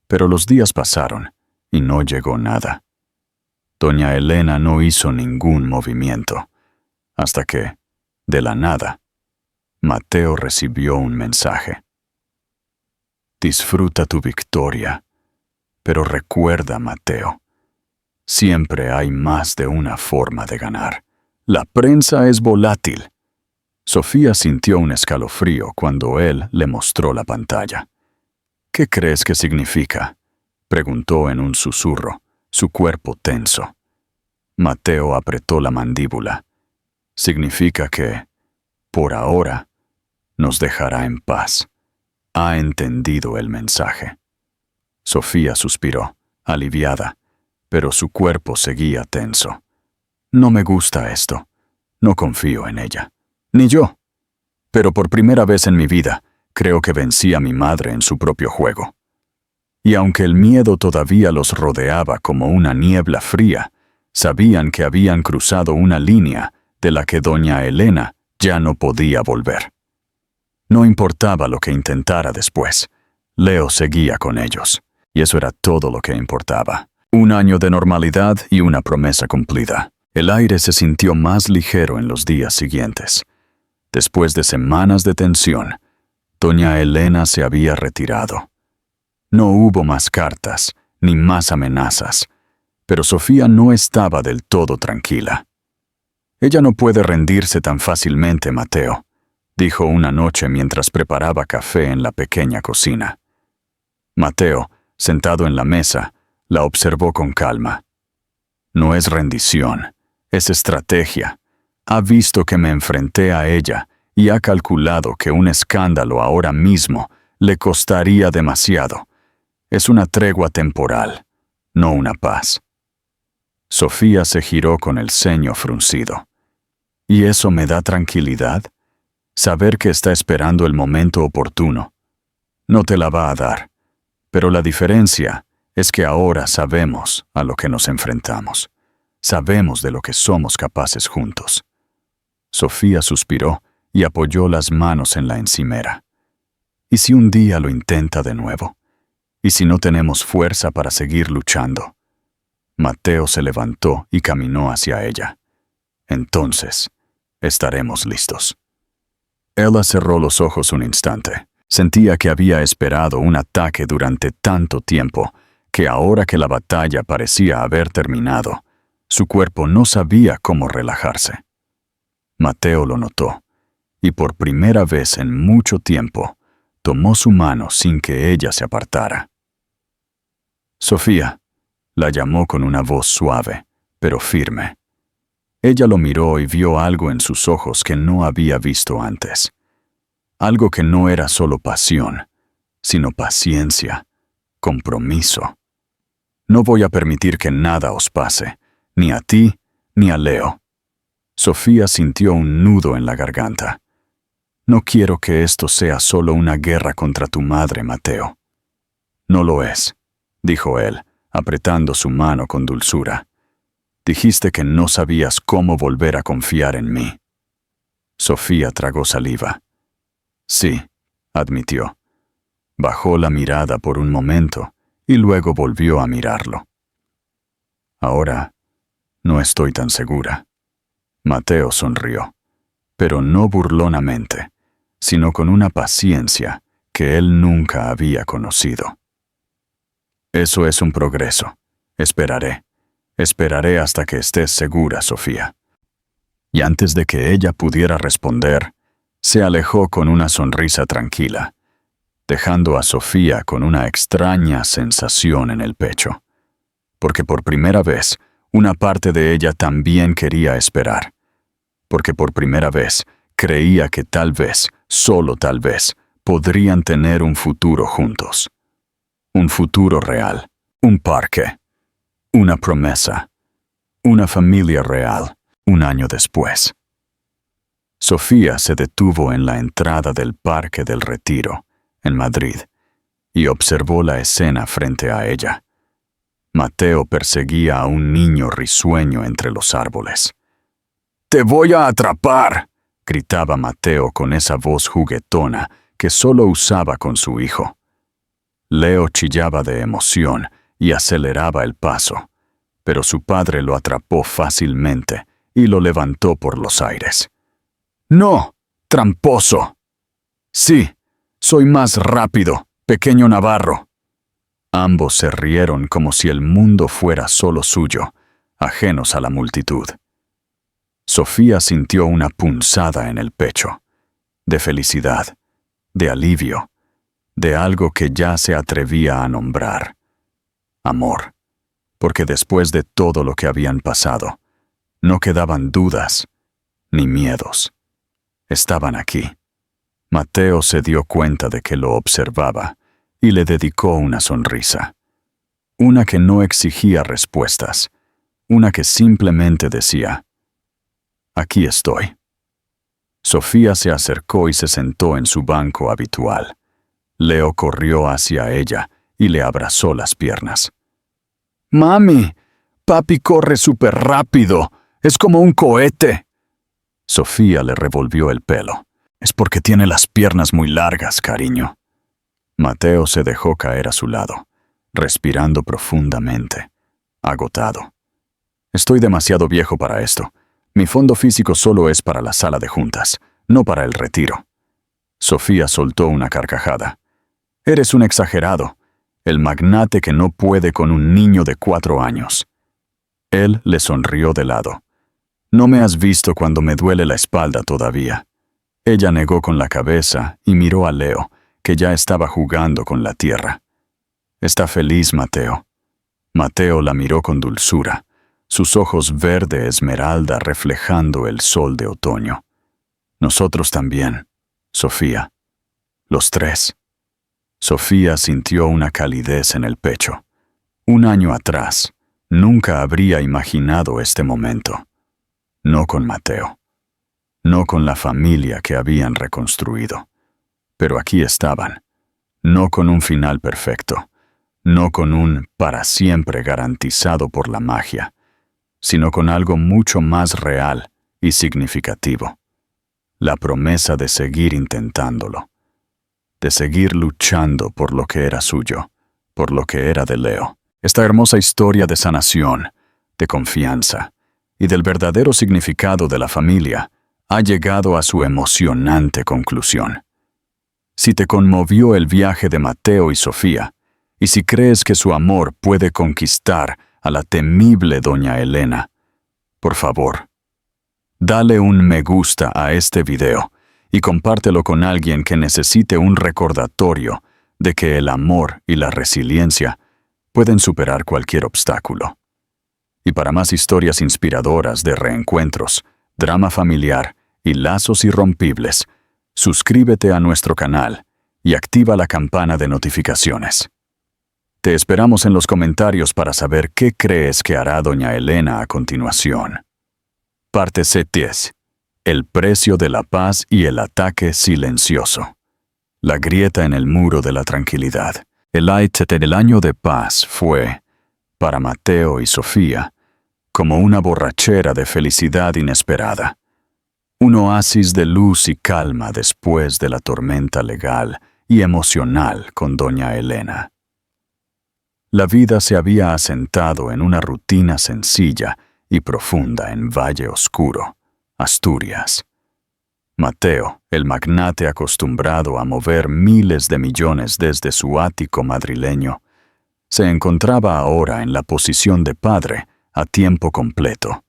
A: Pero los días pasaron y no llegó nada. Doña Elena no hizo ningún movimiento, hasta que, de la nada, Mateo recibió un mensaje. Disfruta tu victoria. Pero recuerda, Mateo, siempre hay más de una forma de ganar. La prensa es volátil. Sofía sintió un escalofrío cuando él le mostró la pantalla. ¿Qué crees que significa?, preguntó en un susurro, su cuerpo tenso. Mateo apretó la mandíbula. Significa que, por ahora, nos dejará en paz. Ha entendido el mensaje. Sofía suspiró, aliviada, pero su cuerpo seguía tenso. No me gusta esto. No confío en ella. Ni yo. Pero por primera vez en mi vida, creo que vencí a mi madre en su propio juego. Y aunque el miedo todavía los rodeaba como una niebla fría, sabían que habían cruzado una línea de la que doña Elena ya no podía volver. No importaba lo que intentara después, Leo seguía con ellos, y eso era todo lo que importaba. Un año de normalidad y una promesa cumplida. El aire se sintió más ligero en los días siguientes. Después de semanas de tensión, doña Elena se había retirado. No hubo más cartas, ni más amenazas, pero Sofía no estaba del todo tranquila. Ella no puede rendirse tan fácilmente, Mateo, dijo una noche mientras preparaba café en la pequeña cocina. Mateo, sentado en la mesa, la observó con calma. No es rendición, es estrategia. Ha visto que me enfrenté a ella y ha calculado que un escándalo ahora mismo le costaría demasiado. Es una tregua temporal, no una paz. Sofía se giró con el ceño fruncido. ¿Y eso me da tranquilidad? Saber que está esperando el momento oportuno. No te la va a dar, pero la diferencia es que ahora sabemos a lo que nos enfrentamos. Sabemos de lo que somos capaces juntos. Sofía suspiró y apoyó las manos en la encimera. ¿Y si un día lo intenta de nuevo? ¿Y si no tenemos fuerza para seguir luchando? Mateo se levantó y caminó hacia ella. Entonces, estaremos listos. Ella cerró los ojos un instante. Sentía que había esperado un ataque durante tanto tiempo que ahora que la batalla parecía haber terminado, su cuerpo no sabía cómo relajarse. Mateo lo notó, y por primera vez en mucho tiempo, tomó su mano sin que ella se apartara. Sofía, la llamó con una voz suave, pero firme. Ella lo miró y vio algo en sus ojos que no había visto antes. Algo que no era solo pasión, sino paciencia, compromiso. No voy a permitir que nada os pase, ni a ti, ni a Leo. Sofía sintió un nudo en la garganta. No quiero que esto sea solo una guerra contra tu madre, Mateo. No lo es, dijo él, apretando su mano con dulzura. Dijiste que no sabías cómo volver a confiar en mí. Sofía tragó saliva. Sí, admitió. Bajó la mirada por un momento y luego volvió a mirarlo. Ahora, no estoy tan segura. Mateo sonrió, pero no burlonamente, sino con una paciencia que él nunca había conocido. Eso es un progreso. Esperaré. Esperaré hasta que estés segura, Sofía. Y antes de que ella pudiera responder, se alejó con una sonrisa tranquila, dejando a Sofía con una extraña sensación en el pecho. Porque por primera vez, una parte de ella también quería esperar. Porque por primera vez, creía que tal vez, solo tal vez, podrían tener un futuro juntos. Un futuro real, un parque, una promesa, una familia real, un año después. Sofía se detuvo en la entrada del Parque del Retiro, en Madrid, y observó la escena frente a ella. Mateo perseguía a un niño risueño entre los árboles. «¡Te voy a atrapar!», gritaba Mateo con esa voz juguetona que solo usaba con su hijo. Leo chillaba de emoción y aceleraba el paso, pero su padre lo atrapó fácilmente y lo levantó por los aires. «¡No, tramposo!». «Sí, soy más rápido, pequeño Navarro». Ambos se rieron como si el mundo fuera solo suyo, ajenos a la multitud. Sofía sintió una punzada en el pecho, de felicidad, de alivio, de algo que ya se atrevía a nombrar. Amor, porque después de todo lo que habían pasado, no quedaban dudas ni miedos. Estaban aquí. Mateo se dio cuenta de que lo observaba y le dedicó una sonrisa. Una que no exigía respuestas, una que simplemente decía: «Aquí estoy». Sofía se acercó y se sentó en su banco habitual. Leo corrió hacia ella y le abrazó las piernas. «Mami, papi corre súper rápido. Es como un cohete». Sofía le revolvió el pelo. «Es porque tiene las piernas muy largas, cariño». Mateo se dejó caer a su lado, respirando profundamente, agotado. «Estoy demasiado viejo para esto. Mi fondo físico solo es para la sala de juntas, no para el retiro». Sofía soltó una carcajada. «Eres un exagerado, el magnate que no puede con un niño de 4 años». Él le sonrió de lado. «No me has visto cuando me duele la espalda todavía». Ella negó con la cabeza y miró a Leo, que ya estaba jugando con la tierra. «Está feliz, Mateo». Mateo la miró con dulzura, sus ojos verde esmeralda reflejando el sol de otoño. «Nosotros también, Sofía. Los 3». Sofía sintió una calidez en el pecho. 1 año atrás, nunca habría imaginado este momento. No con Mateo. No con la familia que habían reconstruido. Pero aquí estaban. No con un final perfecto. No con un para siempre garantizado por la magia, sino con algo mucho más real y significativo. La promesa de seguir intentándolo. De seguir luchando por lo que era suyo, por lo que era de Leo. Esta hermosa historia de sanación, de confianza y del verdadero significado de la familia ha llegado a su emocionante conclusión. Si te conmovió el viaje de Mateo y Sofía, y si crees que su amor puede conquistar a la temible doña Elena, por favor, dale un me gusta a este video y compártelo con alguien que necesite un recordatorio de que el amor y la resiliencia pueden superar cualquier obstáculo. Y para más historias inspiradoras de reencuentros, drama familiar y lazos irrompibles, suscríbete a nuestro canal y activa la campana de notificaciones. Te esperamos en los comentarios para saber qué crees que hará doña Elena a continuación. Parte C10. El precio de la paz y el ataque silencioso. La grieta en el muro de la tranquilidad. El año de paz fue, para Mateo y Sofía, como una borrachera de felicidad inesperada. Un oasis de luz y calma después de la tormenta legal y emocional con doña Elena. La vida se había asentado en una rutina sencilla y profunda en Valle Oscuro, Asturias. Mateo, el magnate acostumbrado a mover miles de millones desde su ático madrileño, se encontraba ahora en la posición de padre a tiempo completo,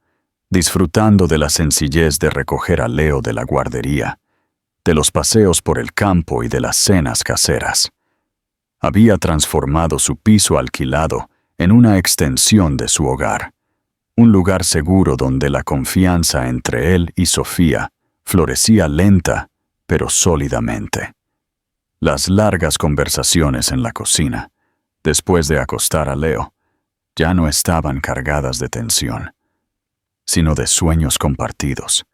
A: disfrutando de la sencillez de recoger a Leo de la guardería, de los paseos por el campo y de las cenas caseras. Había transformado su piso alquilado en una extensión de su hogar, un lugar seguro donde la confianza entre él y Sofía florecía lenta, pero sólidamente. Las largas conversaciones en la cocina, después de acostar a Leo, ya no estaban cargadas de tensión, sino de sueños compartidos,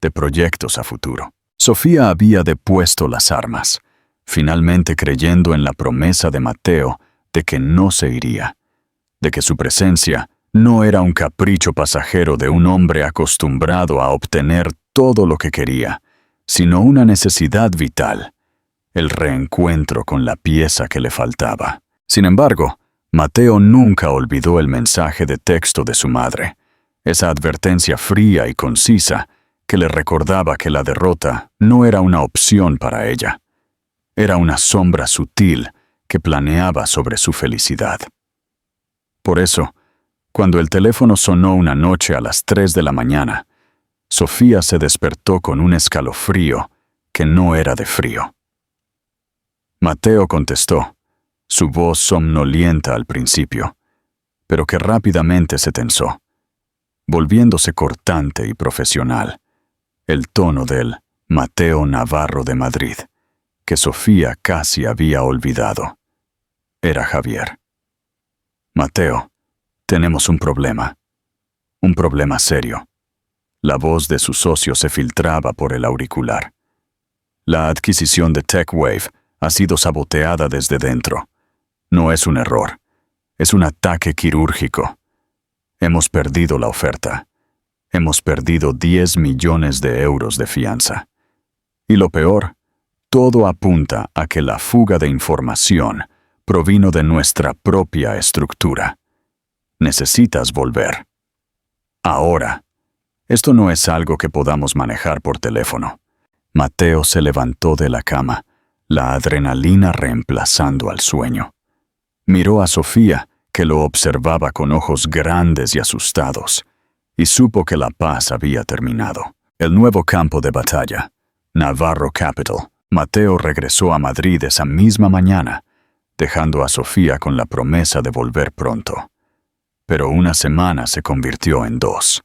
A: de proyectos a futuro. Sofía había depuesto las armas, finalmente creyendo en la promesa de Mateo de que no se iría, de que su presencia no era un capricho pasajero de un hombre acostumbrado a obtener todo lo que quería, sino una necesidad vital, el reencuentro con la pieza que le faltaba. Sin embargo, Mateo nunca olvidó el mensaje de texto de su madre, esa advertencia fría y concisa que le recordaba que la derrota no era una opción para ella. Era una sombra sutil que planeaba sobre su felicidad. Por eso, cuando el teléfono sonó una noche a las 3 de la mañana, Sofía se despertó con un escalofrío que no era de frío. Mateo contestó, su voz somnolienta al principio, pero que rápidamente se tensó, volviéndose cortante y profesional, el tono del Mateo Navarro de Madrid, que Sofía casi había olvidado. Era Javier. Mateo, tenemos un problema serio. La voz de su socio se filtraba por el auricular. La adquisición de TechWave ha sido saboteada desde dentro. No es un error. Es un ataque quirúrgico. Hemos perdido la oferta. Hemos perdido 10 millones de euros de fianza. Y lo peor, todo apunta a que la fuga de información provino de nuestra propia estructura. Necesitas volver. Ahora. Esto no es algo que podamos manejar por teléfono. Mateo se levantó de la cama, la adrenalina reemplazando al sueño. Miró a Sofía, que lo observaba con ojos grandes y asustados, y supo que la paz había terminado. El nuevo campo de batalla, Navarro Capital. Mateo regresó a Madrid esa misma mañana, dejando a Sofía con la promesa de volver pronto. Pero una semana se convirtió en 2.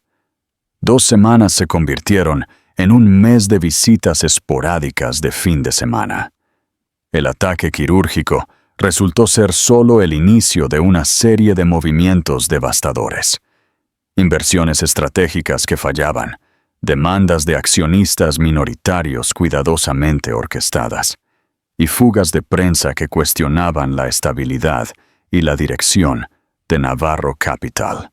A: 2 semanas se convirtieron en un mes de visitas esporádicas de fin de semana. El ataque quirúrgico resultó ser solo el inicio de una serie de movimientos devastadores. Inversiones estratégicas que fallaban, demandas de accionistas minoritarios cuidadosamente orquestadas, y fugas de prensa que cuestionaban la estabilidad y la dirección de Navarro Capital.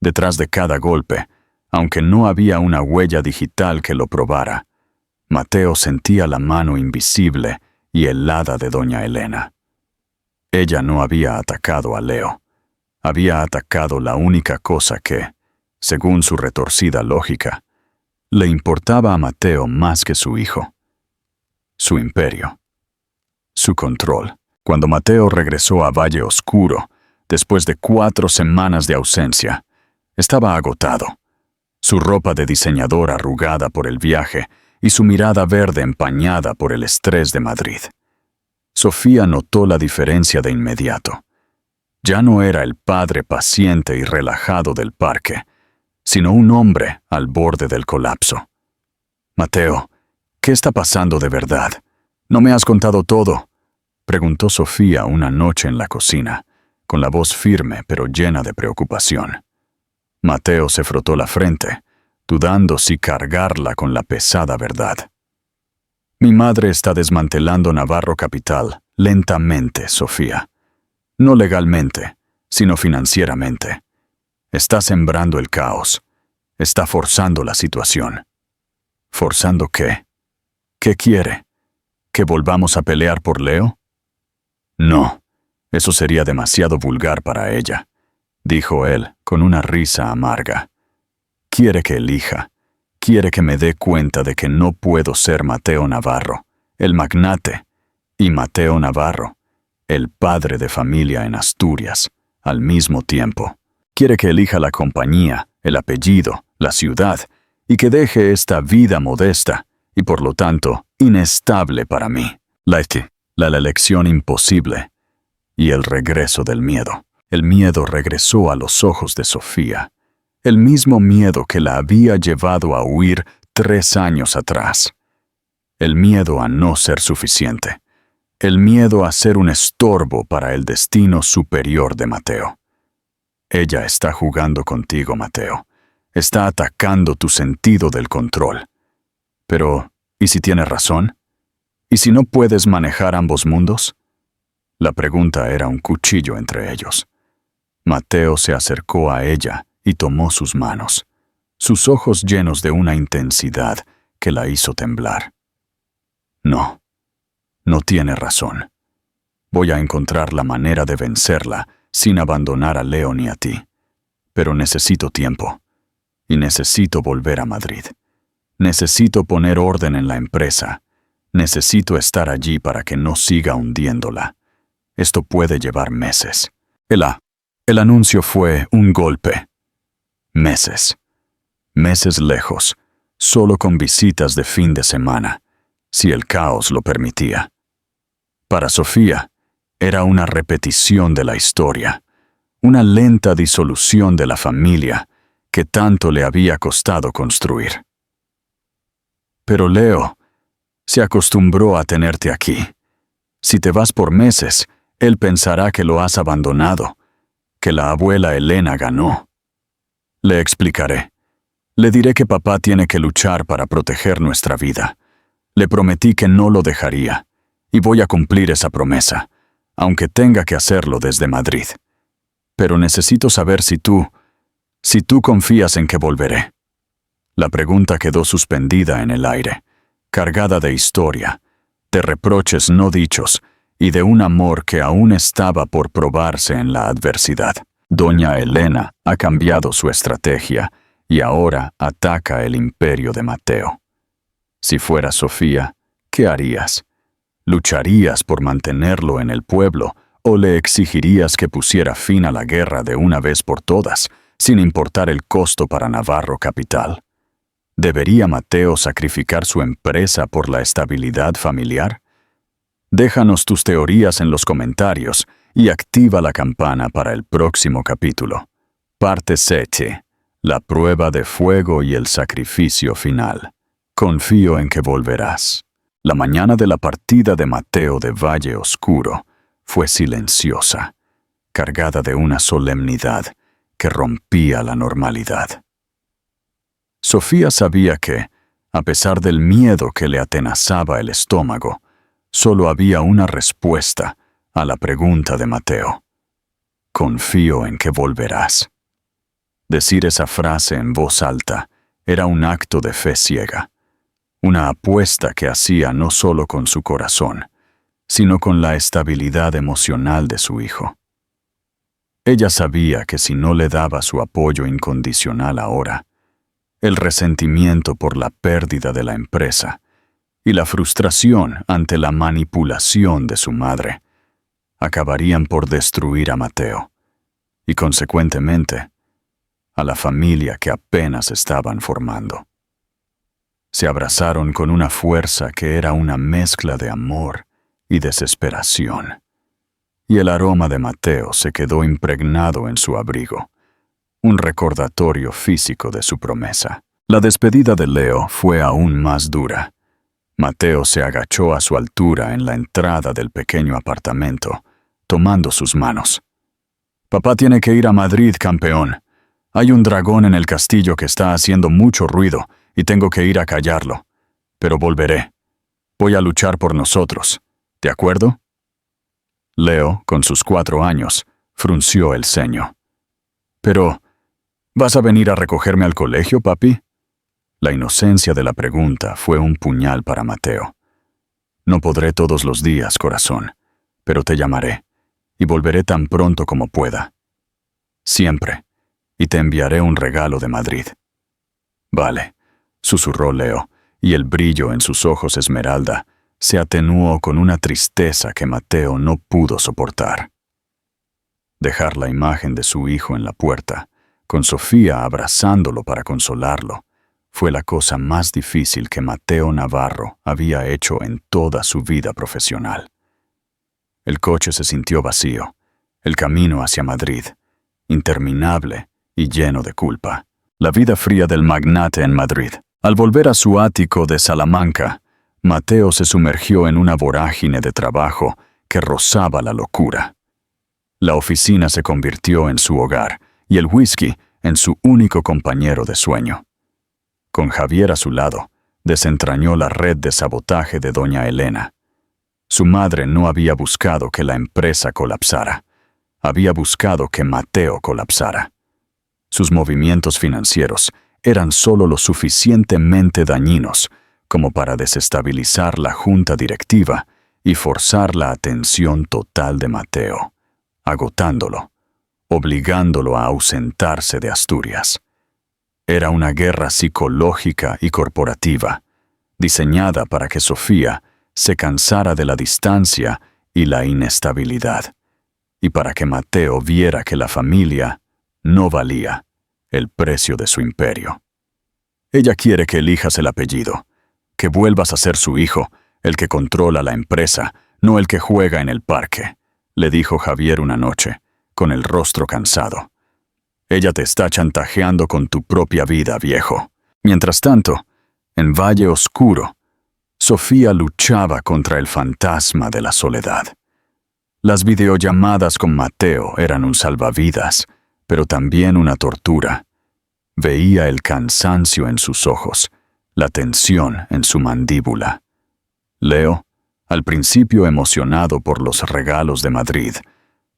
A: Detrás de cada golpe, aunque no había una huella digital que lo probara, Mateo sentía la mano invisible y helada de doña Elena. Ella no había atacado a Leo. Había atacado la única cosa que, según su retorcida lógica, le importaba a Mateo más que su hijo. Su imperio. Su control. Cuando Mateo regresó a Valle Oscuro, después de 4 semanas de ausencia, estaba agotado. Su ropa de diseñador arrugada por el viaje y su mirada verde empañada por el estrés de Madrid. Sofía notó la diferencia de inmediato. Ya no era el padre paciente y relajado del parque, sino un hombre al borde del colapso. «Mateo, ¿qué está pasando de verdad? ¿No me has contado todo?», preguntó Sofía una noche en la cocina, con la voz firme pero llena de preocupación. Mateo se frotó la frente, dudando si cargarla con la pesada verdad. «Mi madre está desmantelando Navarro Capital lentamente, Sofía. No legalmente, sino financieramente. Está sembrando el caos. Está forzando la situación». «¿Forzando qué? ¿Qué quiere? ¿Que volvamos a pelear por Leo?». «No, eso sería demasiado vulgar para ella», dijo él con una risa amarga. «Quiere que elija. Quiere que me dé cuenta de que no puedo ser Mateo Navarro, el magnate, y Mateo Navarro, el padre de familia en Asturias, al mismo tiempo. Quiere que elija la compañía, el apellido, la ciudad, y que deje esta vida modesta y por lo tanto inestable para mí. La elección imposible y el regreso del miedo. El miedo regresó a los ojos de Sofía. El mismo miedo que la había llevado a huir 3 años atrás. El miedo a no ser suficiente. El miedo a ser un estorbo para el destino superior de Mateo. Ella está jugando contigo, Mateo. Está atacando tu sentido del control. Pero, ¿y si tienes razón? ¿Y si no puedes manejar ambos mundos? La pregunta era un cuchillo entre ellos. Mateo se acercó a ella y tomó sus manos, sus ojos llenos de una intensidad que la hizo temblar. «No, no tiene razón. Voy a encontrar la manera de vencerla sin abandonar a Leo ni a ti. Pero necesito tiempo. Y necesito volver a Madrid. Necesito poner orden en la empresa. Necesito estar allí para que no siga hundiéndola. Esto puede llevar meses». El anuncio fue un golpe. Meses. Meses lejos, solo con visitas de fin de semana, si el caos lo permitía. Para Sofía, era una repetición de la historia, una lenta disolución de la familia que tanto le había costado construir. «Pero Leo se acostumbró a tenerte aquí. Si te vas por meses, él pensará que lo has abandonado, que la abuela Elena ganó». «Le explicaré. Le diré que papá tiene que luchar para proteger nuestra vida. Le prometí que no lo dejaría, y voy a cumplir esa promesa, aunque tenga que hacerlo desde Madrid. Pero necesito saber si tú confías en que volveré. La pregunta quedó suspendida en el aire, cargada de historia, de reproches no dichos y de un amor que aún estaba por probarse en la adversidad. Doña Elena ha cambiado su estrategia y ahora ataca el imperio de Mateo. Si fuera Sofía, ¿qué harías? ¿Lucharías por mantenerlo en el pueblo o le exigirías que pusiera fin a la guerra de una vez por todas, sin importar el costo para Navarro capital? ¿Debería Mateo sacrificar su empresa por la estabilidad familiar? Déjanos tus teorías en los comentarios y activa la campana para el próximo capítulo. Parte 7. La prueba de fuego y el sacrificio final. Confío en que volverás. La mañana de la partida de Mateo de Valle Oscuro fue silenciosa, cargada de una solemnidad que rompía la normalidad. Sofía sabía que, a pesar del miedo que le atenazaba el estómago, solo había una respuesta a la pregunta de Mateo. Confío en que volverás. Decir esa frase en voz alta era un acto de fe ciega, una apuesta que hacía no solo con su corazón, sino con la estabilidad emocional de su hijo. Ella sabía que si no le daba su apoyo incondicional ahora, el resentimiento por la pérdida de la empresa y la frustración ante la manipulación de su madre acabarían por destruir a Mateo y, consecuentemente, a la familia que apenas estaban formando. Se abrazaron con una fuerza que era una mezcla de amor y desesperación, y el aroma de Mateo se quedó impregnado en su abrigo, un recordatorio físico de su promesa. La despedida de Leo fue aún más dura. Mateo se agachó a su altura en la entrada del pequeño apartamento, tomando sus manos. «Papá tiene que ir a Madrid, campeón. Hay un dragón en el castillo que está haciendo mucho ruido y tengo que ir a callarlo. Pero volveré. Voy a luchar por nosotros. ¿De acuerdo?» Leo, con sus 4 años, frunció el ceño. «Pero, ¿vas a venir a recogerme al colegio, papi?» La inocencia de la pregunta fue un puñal para Mateo. «No podré todos los días, corazón, pero te llamaré, y volveré tan pronto como pueda. Siempre, y te enviaré un regalo de Madrid». «Vale», susurró Leo, y el brillo en sus ojos esmeralda se atenuó con una tristeza que Mateo no pudo soportar. Dejar la imagen de su hijo en la puerta, con Sofía abrazándolo para consolarlo, fue la cosa más difícil que Mateo Navarro había hecho en toda su vida profesional. El coche se sintió vacío, el camino hacia Madrid, interminable y lleno de culpa. La vida fría del magnate en Madrid. Al volver a su ático de Salamanca, Mateo se sumergió en una vorágine de trabajo que rozaba la locura. La oficina se convirtió en su hogar y el whisky en su único compañero de sueño. Con Javier a su lado, desentrañó la red de sabotaje de doña Elena. Su madre no había buscado que la empresa colapsara, había buscado que Mateo colapsara. Sus movimientos financieros eran solo lo suficientemente dañinos como para desestabilizar la junta directiva y forzar la atención total de Mateo, agotándolo, obligándolo a ausentarse de Asturias. Era una guerra psicológica y corporativa, diseñada para que Sofía se cansara de la distancia y la inestabilidad, y para que Mateo viera que la familia no valía el precio de su imperio. Ella quiere que elijas el apellido, que vuelvas a ser su hijo, el que controla la empresa, no el que juega en el parque, le dijo Javier una noche, con el rostro cansado. Ella te está chantajeando con tu propia vida, viejo. Mientras tanto, en Valle Oscuro, Sofía luchaba contra el fantasma de la soledad. Las videollamadas con Mateo eran un salvavidas, pero también una tortura. Veía el cansancio en sus ojos, la tensión en su mandíbula. Leo, al principio emocionado por los regalos de Madrid,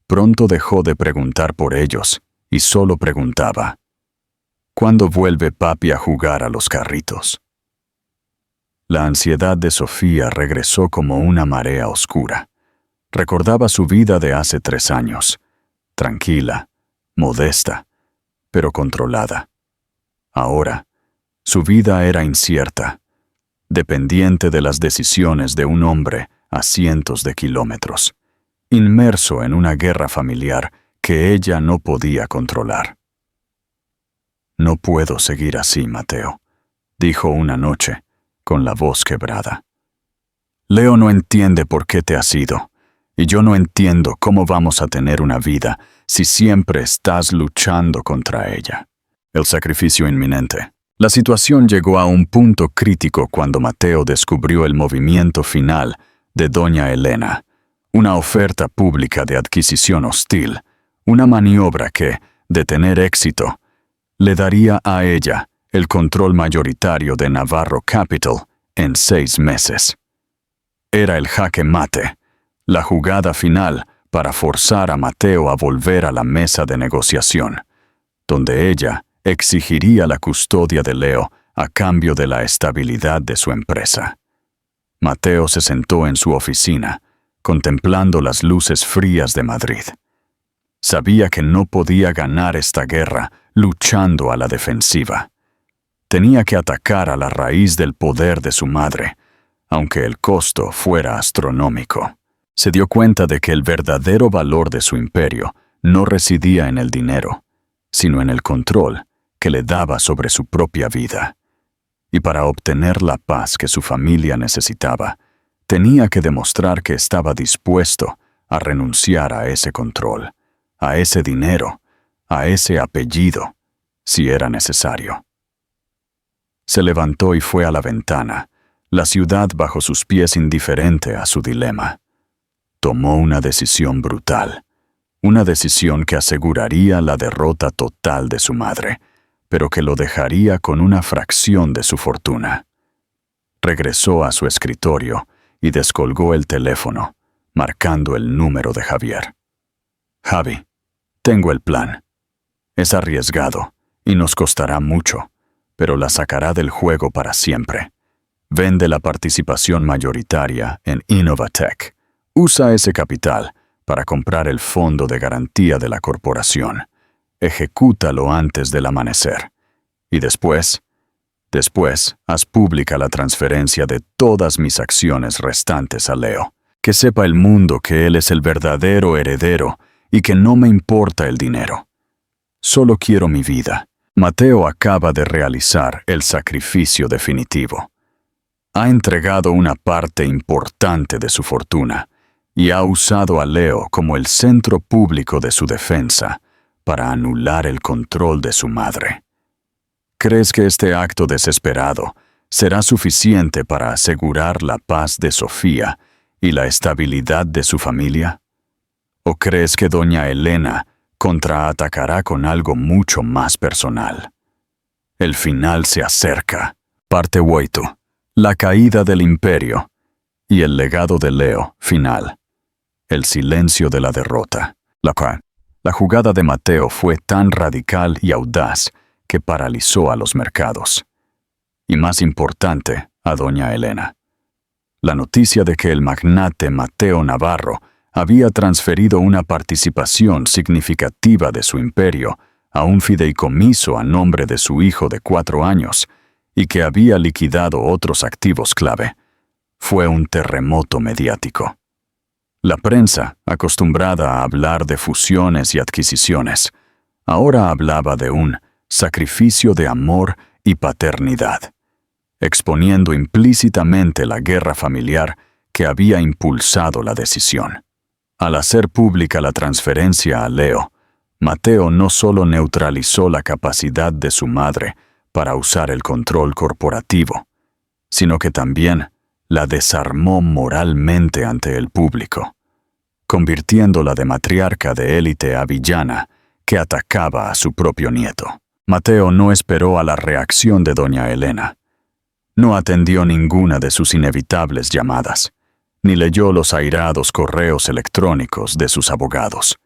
A: pronto dejó de preguntar por ellos y solo preguntaba: ¿cuándo vuelve papi a jugar a los carritos? La ansiedad de Sofía regresó como una marea oscura. Recordaba su vida de hace 3 años, tranquila, modesta, pero controlada. Ahora, su vida era incierta, dependiente de las decisiones de un hombre a cientos de kilómetros, inmerso en una guerra familiar que ella no podía controlar. «No puedo seguir así, Mateo», dijo una noche, con la voz quebrada. «Leo no entiende por qué te has ido, y yo no entiendo cómo vamos a tener una vida si siempre estás luchando contra ella». El sacrificio inminente. La situación llegó a un punto crítico cuando Mateo descubrió el movimiento final de doña Elena, una oferta pública de adquisición hostil, una maniobra que, de tener éxito, le daría a ella el control mayoritario de Navarro Capital en 6 meses. Era el jaque mate, la jugada final para forzar a Mateo a volver a la mesa de negociación, donde ella exigiría la custodia de Leo a cambio de la estabilidad de su empresa. Mateo se sentó en su oficina, contemplando las luces frías de Madrid. Sabía que no podía ganar esta guerra luchando a la defensiva. Tenía que atacar a la raíz del poder de su madre, aunque el costo fuera astronómico. Se dio cuenta de que el verdadero valor de su imperio no residía en el dinero, sino en el control que le daba sobre su propia vida. Y para obtener la paz que su familia necesitaba, tenía que demostrar que estaba dispuesto a renunciar a ese control, a ese dinero, a ese apellido, si era necesario. Se levantó y fue a la ventana, la ciudad bajo sus pies indiferente a su dilema. Tomó una decisión brutal, una decisión que aseguraría la derrota total de su madre, pero que lo dejaría con una fracción de su fortuna. Regresó a su escritorio y descolgó el teléfono, marcando el número de Javier. «Javi, tengo el plan. Es arriesgado y nos costará mucho, pero la sacará del juego para siempre. Vende la participación mayoritaria en Innovatech. Usa ese capital para comprar el fondo de garantía de la corporación. Ejecútalo antes del amanecer. Y después, haz pública la transferencia de todas mis acciones restantes a Leo. Que sepa el mundo que él es el verdadero heredero y que no me importa el dinero. Solo quiero mi vida». Mateo acaba de realizar el sacrificio definitivo. Ha entregado una parte importante de su fortuna y ha usado a Leo como el centro público de su defensa para anular el control de su madre. ¿Crees que este acto desesperado será suficiente para asegurar la paz de Sofía y la estabilidad de su familia? ¿O crees que doña Elena contraatacará con algo mucho más personal? El final se acerca. Parte 8. La caída del imperio y el legado de Leo, final. El silencio de la derrota. La jugada de Mateo fue tan radical y audaz que paralizó a los mercados. Y más importante, a doña Elena. La noticia de que el magnate Mateo Navarro había transferido una participación significativa de su imperio a un fideicomiso a nombre de su hijo de 4 años y que había liquidado otros activos clave, fue un terremoto mediático. La prensa, acostumbrada a hablar de fusiones y adquisiciones, ahora hablaba de un sacrificio de amor y paternidad, exponiendo implícitamente la guerra familiar que había impulsado la decisión. Al hacer pública la transferencia a Leo, Mateo no solo neutralizó la capacidad de su madre para usar el control corporativo, sino que también la desarmó moralmente ante el público, convirtiéndola de matriarca de élite a villana que atacaba a su propio nieto. Mateo no esperó a la reacción de doña Elena. No atendió ninguna de sus inevitables llamadas, ni leyó los airados correos electrónicos de sus abogados.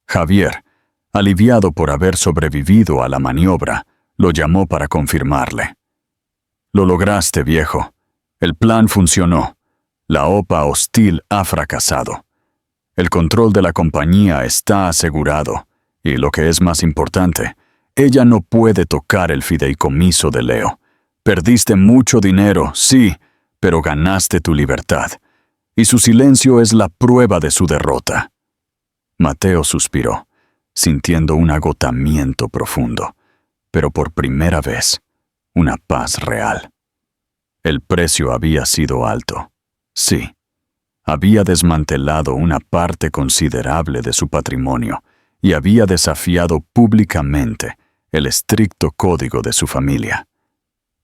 A: Javier, aliviado por haber sobrevivido a la maniobra, lo llamó para confirmarle. «Lo lograste, viejo. El plan funcionó. La OPA hostil ha fracasado. El control de la compañía está asegurado, y lo que es más importante, ella no puede tocar el fideicomiso de Leo. Perdiste mucho dinero, sí, pero ganaste tu libertad, y su silencio es la prueba de su derrota». Mateo suspiró, sintiendo un agotamiento profundo, pero por primera vez, una paz real. El precio había sido alto, sí. Había desmantelado una parte considerable de su patrimonio y había desafiado públicamente el estricto código de su familia.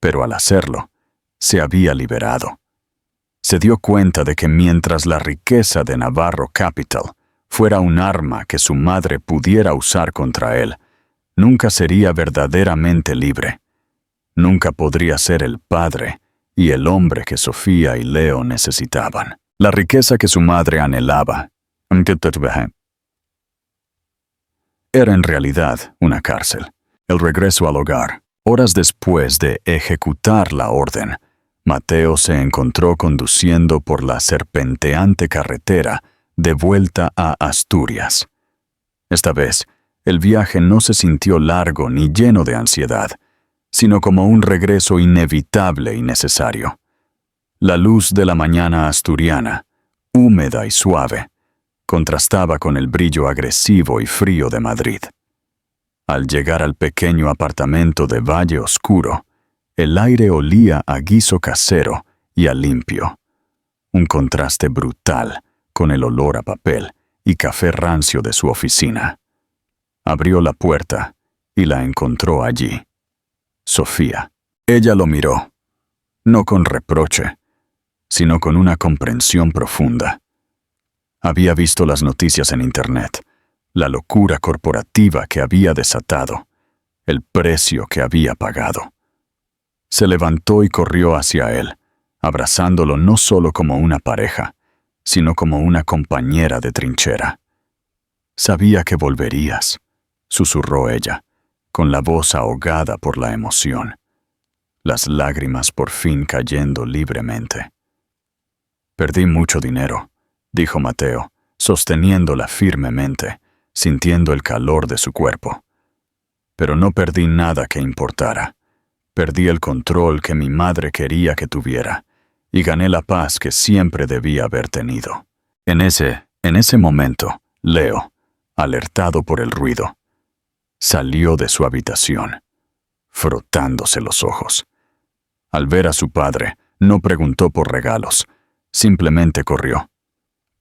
A: Pero al hacerlo, se había liberado. Se dio cuenta de que mientras la riqueza de Navarro Capital fuera un arma que su madre pudiera usar contra él, nunca sería verdaderamente libre. Nunca podría ser el padre y el hombre que Sofía y Leo necesitaban. La riqueza que su madre anhelaba era en realidad una cárcel. El regreso al hogar. Horas después de ejecutar la orden, Mateo se encontró conduciendo por la serpenteante carretera de vuelta a Asturias. Esta vez, el viaje no se sintió largo ni lleno de ansiedad, sino como un regreso inevitable y necesario. La luz de la mañana asturiana, húmeda y suave, contrastaba con el brillo agresivo y frío de Madrid. Al llegar al pequeño apartamento de Valle Oscuro, el aire olía a guiso casero y a limpio. Un contraste brutal con el olor a papel y café rancio de su oficina. Abrió la puerta y la encontró allí. Sofía. Ella lo miró, no con reproche, sino con una comprensión profunda. Había visto las noticias en Internet, la locura corporativa que había desatado, el precio que había pagado. Se levantó y corrió hacia él, abrazándolo no solo como una pareja, sino como una compañera de trinchera. «Sabía que volverías», susurró ella, con la voz ahogada por la emoción, las lágrimas por fin cayendo libremente. «Perdí mucho dinero», dijo Mateo, sosteniéndola firmemente, sintiendo el calor de su cuerpo. «Pero no perdí nada que importara. Perdí el control que mi madre quería que tuviera, y gané la paz que siempre debía haber tenido». En ese momento, Leo, alertado por el ruido, salió de su habitación, frotándose los ojos. Al ver a su padre, no preguntó por regalos, simplemente corrió.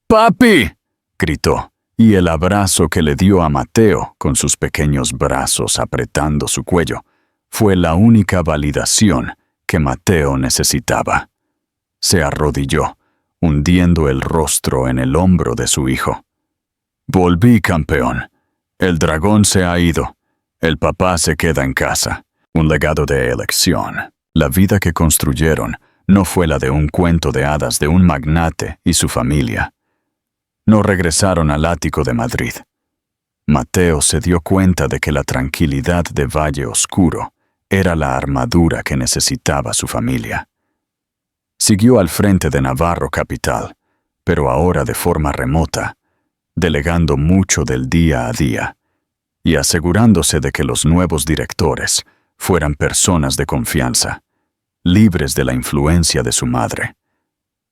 A: «¡Papi!», gritó, y el abrazo que le dio a Mateo, con sus pequeños brazos apretando su cuello, fue la única validación que Mateo necesitaba. Se arrodilló, hundiendo el rostro en el hombro de su hijo. «Volví, campeón. El dragón se ha ido. El papá se queda en casa. Un legado de elección». La vida que construyeron no fue la de un cuento de hadas de un magnate y su familia. No regresaron al ático de Madrid. Mateo se dio cuenta de que la tranquilidad de Valle Oscuro era la armadura que necesitaba su familia. Siguió al frente de Navarro Capital, pero ahora de forma remota, delegando mucho del día a día y asegurándose de que los nuevos directores fueran personas de confianza, libres de la influencia de su madre.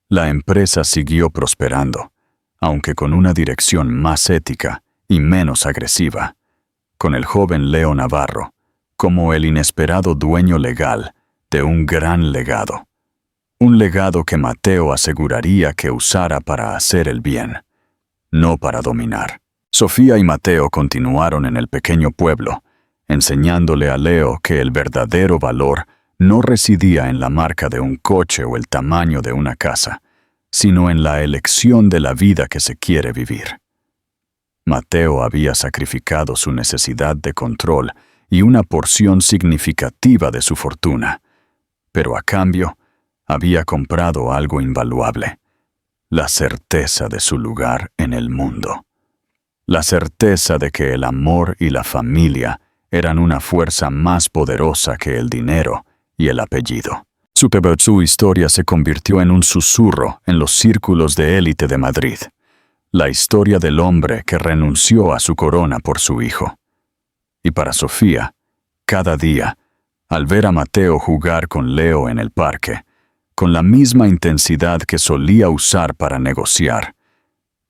A: La empresa siguió prosperando, aunque con una dirección más ética y menos agresiva, con el joven Leo Navarro como el inesperado dueño legal de un gran legado. Un legado que Mateo aseguraría que usara para hacer el bien, no para dominar. Sofía y Mateo continuaron en el pequeño pueblo, enseñándole a Leo que el verdadero valor no residía en la marca de un coche o el tamaño de una casa, sino en la elección de la vida que se quiere vivir. Mateo había sacrificado su necesidad de control y una porción significativa de su fortuna. Pero a cambio, había comprado algo invaluable: la certeza de su lugar en el mundo. La certeza de que el amor y la familia eran una fuerza más poderosa que el dinero y el apellido. Su historia se convirtió en un susurro en los círculos de élite de Madrid. La historia del hombre que renunció a su corona por su hijo. Y para Sofía, cada día, al ver a Mateo jugar con Leo en el parque, con la misma intensidad que solía usar para negociar,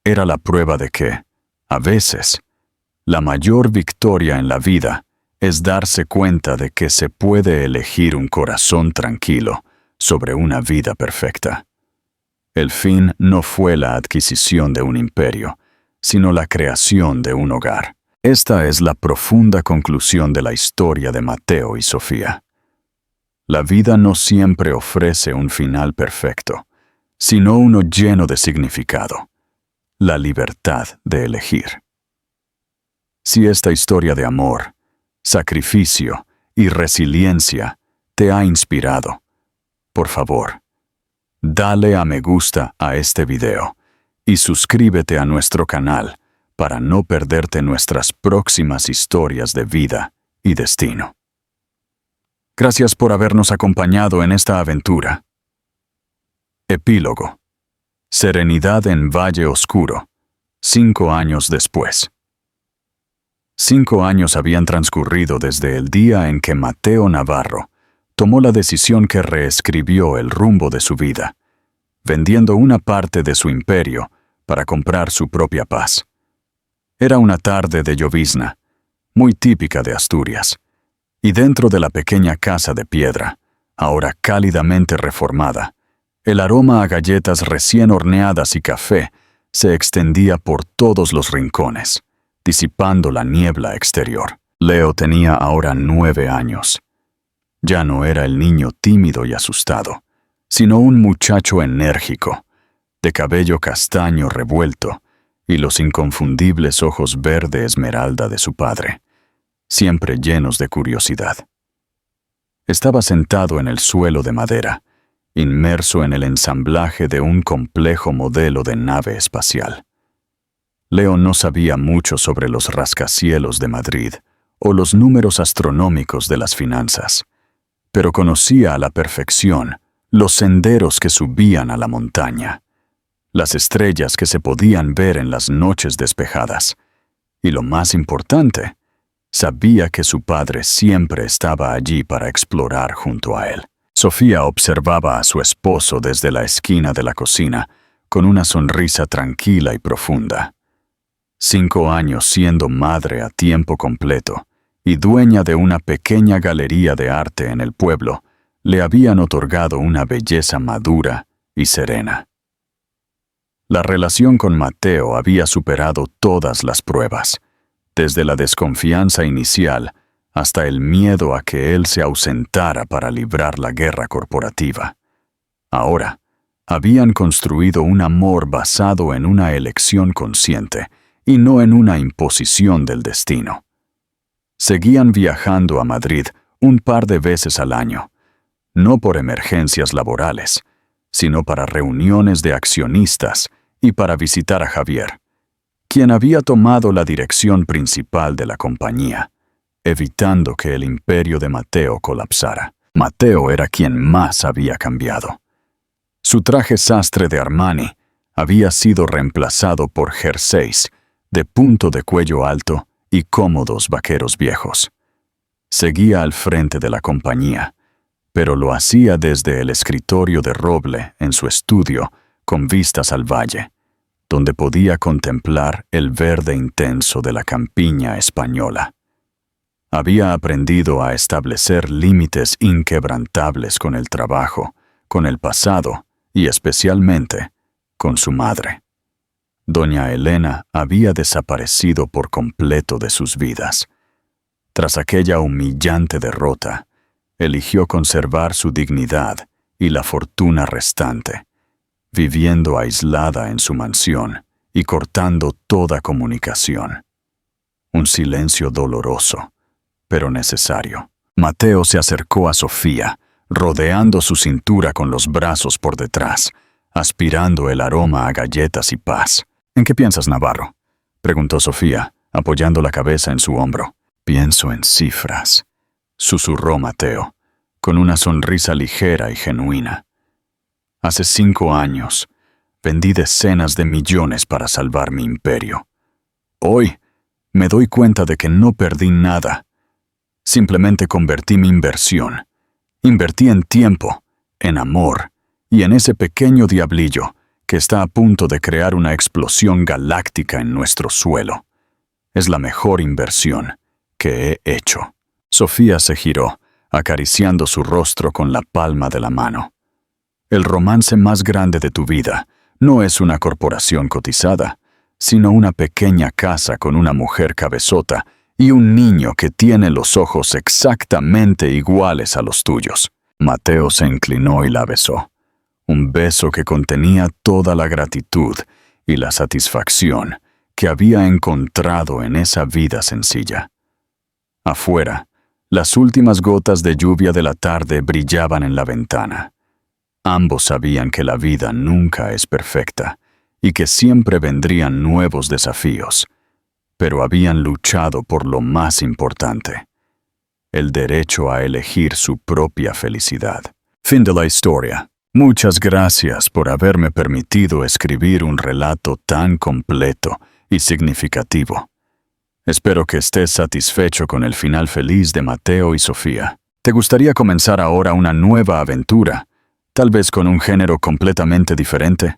A: era la prueba de que, a veces, la mayor victoria en la vida es darse cuenta de que se puede elegir un corazón tranquilo sobre una vida perfecta. El fin no fue la adquisición de un imperio, sino la creación de un hogar. Esta es la profunda conclusión de la historia de Mateo y Sofía. La vida no siempre ofrece un final perfecto, sino uno lleno de significado: la libertad de elegir. Si esta historia de amor, sacrificio y resiliencia te ha inspirado, por favor, dale a me gusta a este video y suscríbete a nuestro canal para no perderte nuestras próximas historias de vida y destino. Gracias por habernos acompañado en esta aventura. Epílogo. Serenidad en Valle Oscuro, 5 años después. 5 años habían transcurrido desde el día en que Mateo Navarro tomó la decisión que reescribió el rumbo de su vida, vendiendo una parte de su imperio para comprar su propia paz. Era una tarde de llovizna, muy típica de Asturias, y dentro de la pequeña casa de piedra, ahora cálidamente reformada, el aroma a galletas recién horneadas y café se extendía por todos los rincones, disipando la niebla exterior. Leo tenía ahora 9 años. Ya no era el niño tímido y asustado, sino un muchacho enérgico, de cabello castaño revuelto y los inconfundibles ojos verde esmeralda de su padre, siempre llenos de curiosidad. Estaba sentado en el suelo de madera, inmerso en el ensamblaje de un complejo modelo de nave espacial. Leo no sabía mucho sobre los rascacielos de Madrid o los números astronómicos de las finanzas, pero conocía a la perfección los senderos que subían a la montaña, las estrellas que se podían ver en las noches despejadas, y lo más importante, sabía que su padre siempre estaba allí para explorar junto a él. Sofía observaba a su esposo desde la esquina de la cocina, con una sonrisa tranquila y profunda. 5 años siendo madre a tiempo completo y dueña de una pequeña galería de arte en el pueblo, le habían otorgado una belleza madura y serena. La relación con Mateo había superado todas las pruebas, desde la desconfianza inicial hasta el miedo a que él se ausentara para librar la guerra corporativa. Ahora, habían construido un amor basado en una elección consciente y no en una imposición del destino. Seguían viajando a Madrid un par de veces al año, no por emergencias laborales, sino para reuniones de accionistas y para visitar a Javier, quien había tomado la dirección principal de la compañía, evitando que el imperio de Mateo colapsara. Mateo era quien más había cambiado. Su traje sastre de Armani había sido reemplazado por jerseys de punto de cuello alto y cómodos vaqueros viejos. Seguía al frente de la compañía, pero lo hacía desde el escritorio de roble en su estudio con vistas al valle, donde podía contemplar el verde intenso de la campiña española. Había aprendido a establecer límites inquebrantables con el trabajo, con el pasado y especialmente con su madre. Doña Elena había desaparecido por completo de sus vidas. Tras aquella humillante derrota, eligió conservar su dignidad y la fortuna restante, viviendo aislada en su mansión y cortando toda comunicación. Un silencio doloroso, pero necesario. Mateo se acercó a Sofía, rodeando su cintura con los brazos por detrás, aspirando el aroma a galletas y paz. ¿En qué piensas, Navarro?, preguntó Sofía, apoyando la cabeza en su hombro. Pienso en cifras, susurró Mateo, con una sonrisa ligera y genuina. Hace 5 años, vendí decenas de millones para salvar mi imperio. Hoy, me doy cuenta de que no perdí nada. Simplemente convertí mi inversión. Invertí en tiempo, en amor y en ese pequeño diablillo que está a punto de crear una explosión galáctica en nuestro suelo. Es la mejor inversión que he hecho. Sofía se giró, acariciando su rostro con la palma de la mano. El romance más grande de tu vida no es una corporación cotizada, sino una pequeña casa con una mujer cabezota y un niño que tiene los ojos exactamente iguales a los tuyos. Mateo se inclinó y la besó. Un beso que contenía toda la gratitud y la satisfacción que había encontrado en esa vida sencilla. Afuera, las últimas gotas de lluvia de la tarde brillaban en la ventana. Ambos sabían que la vida nunca es perfecta y que siempre vendrían nuevos desafíos, pero habían luchado por lo más importante: el derecho a elegir su propia felicidad. Fin de la historia. Muchas gracias por haberme permitido escribir un relato tan completo y significativo. Espero que estés satisfecho con el final feliz de Mateo y Sofía. ¿Te gustaría comenzar ahora una nueva aventura, tal vez con un género completamente diferente?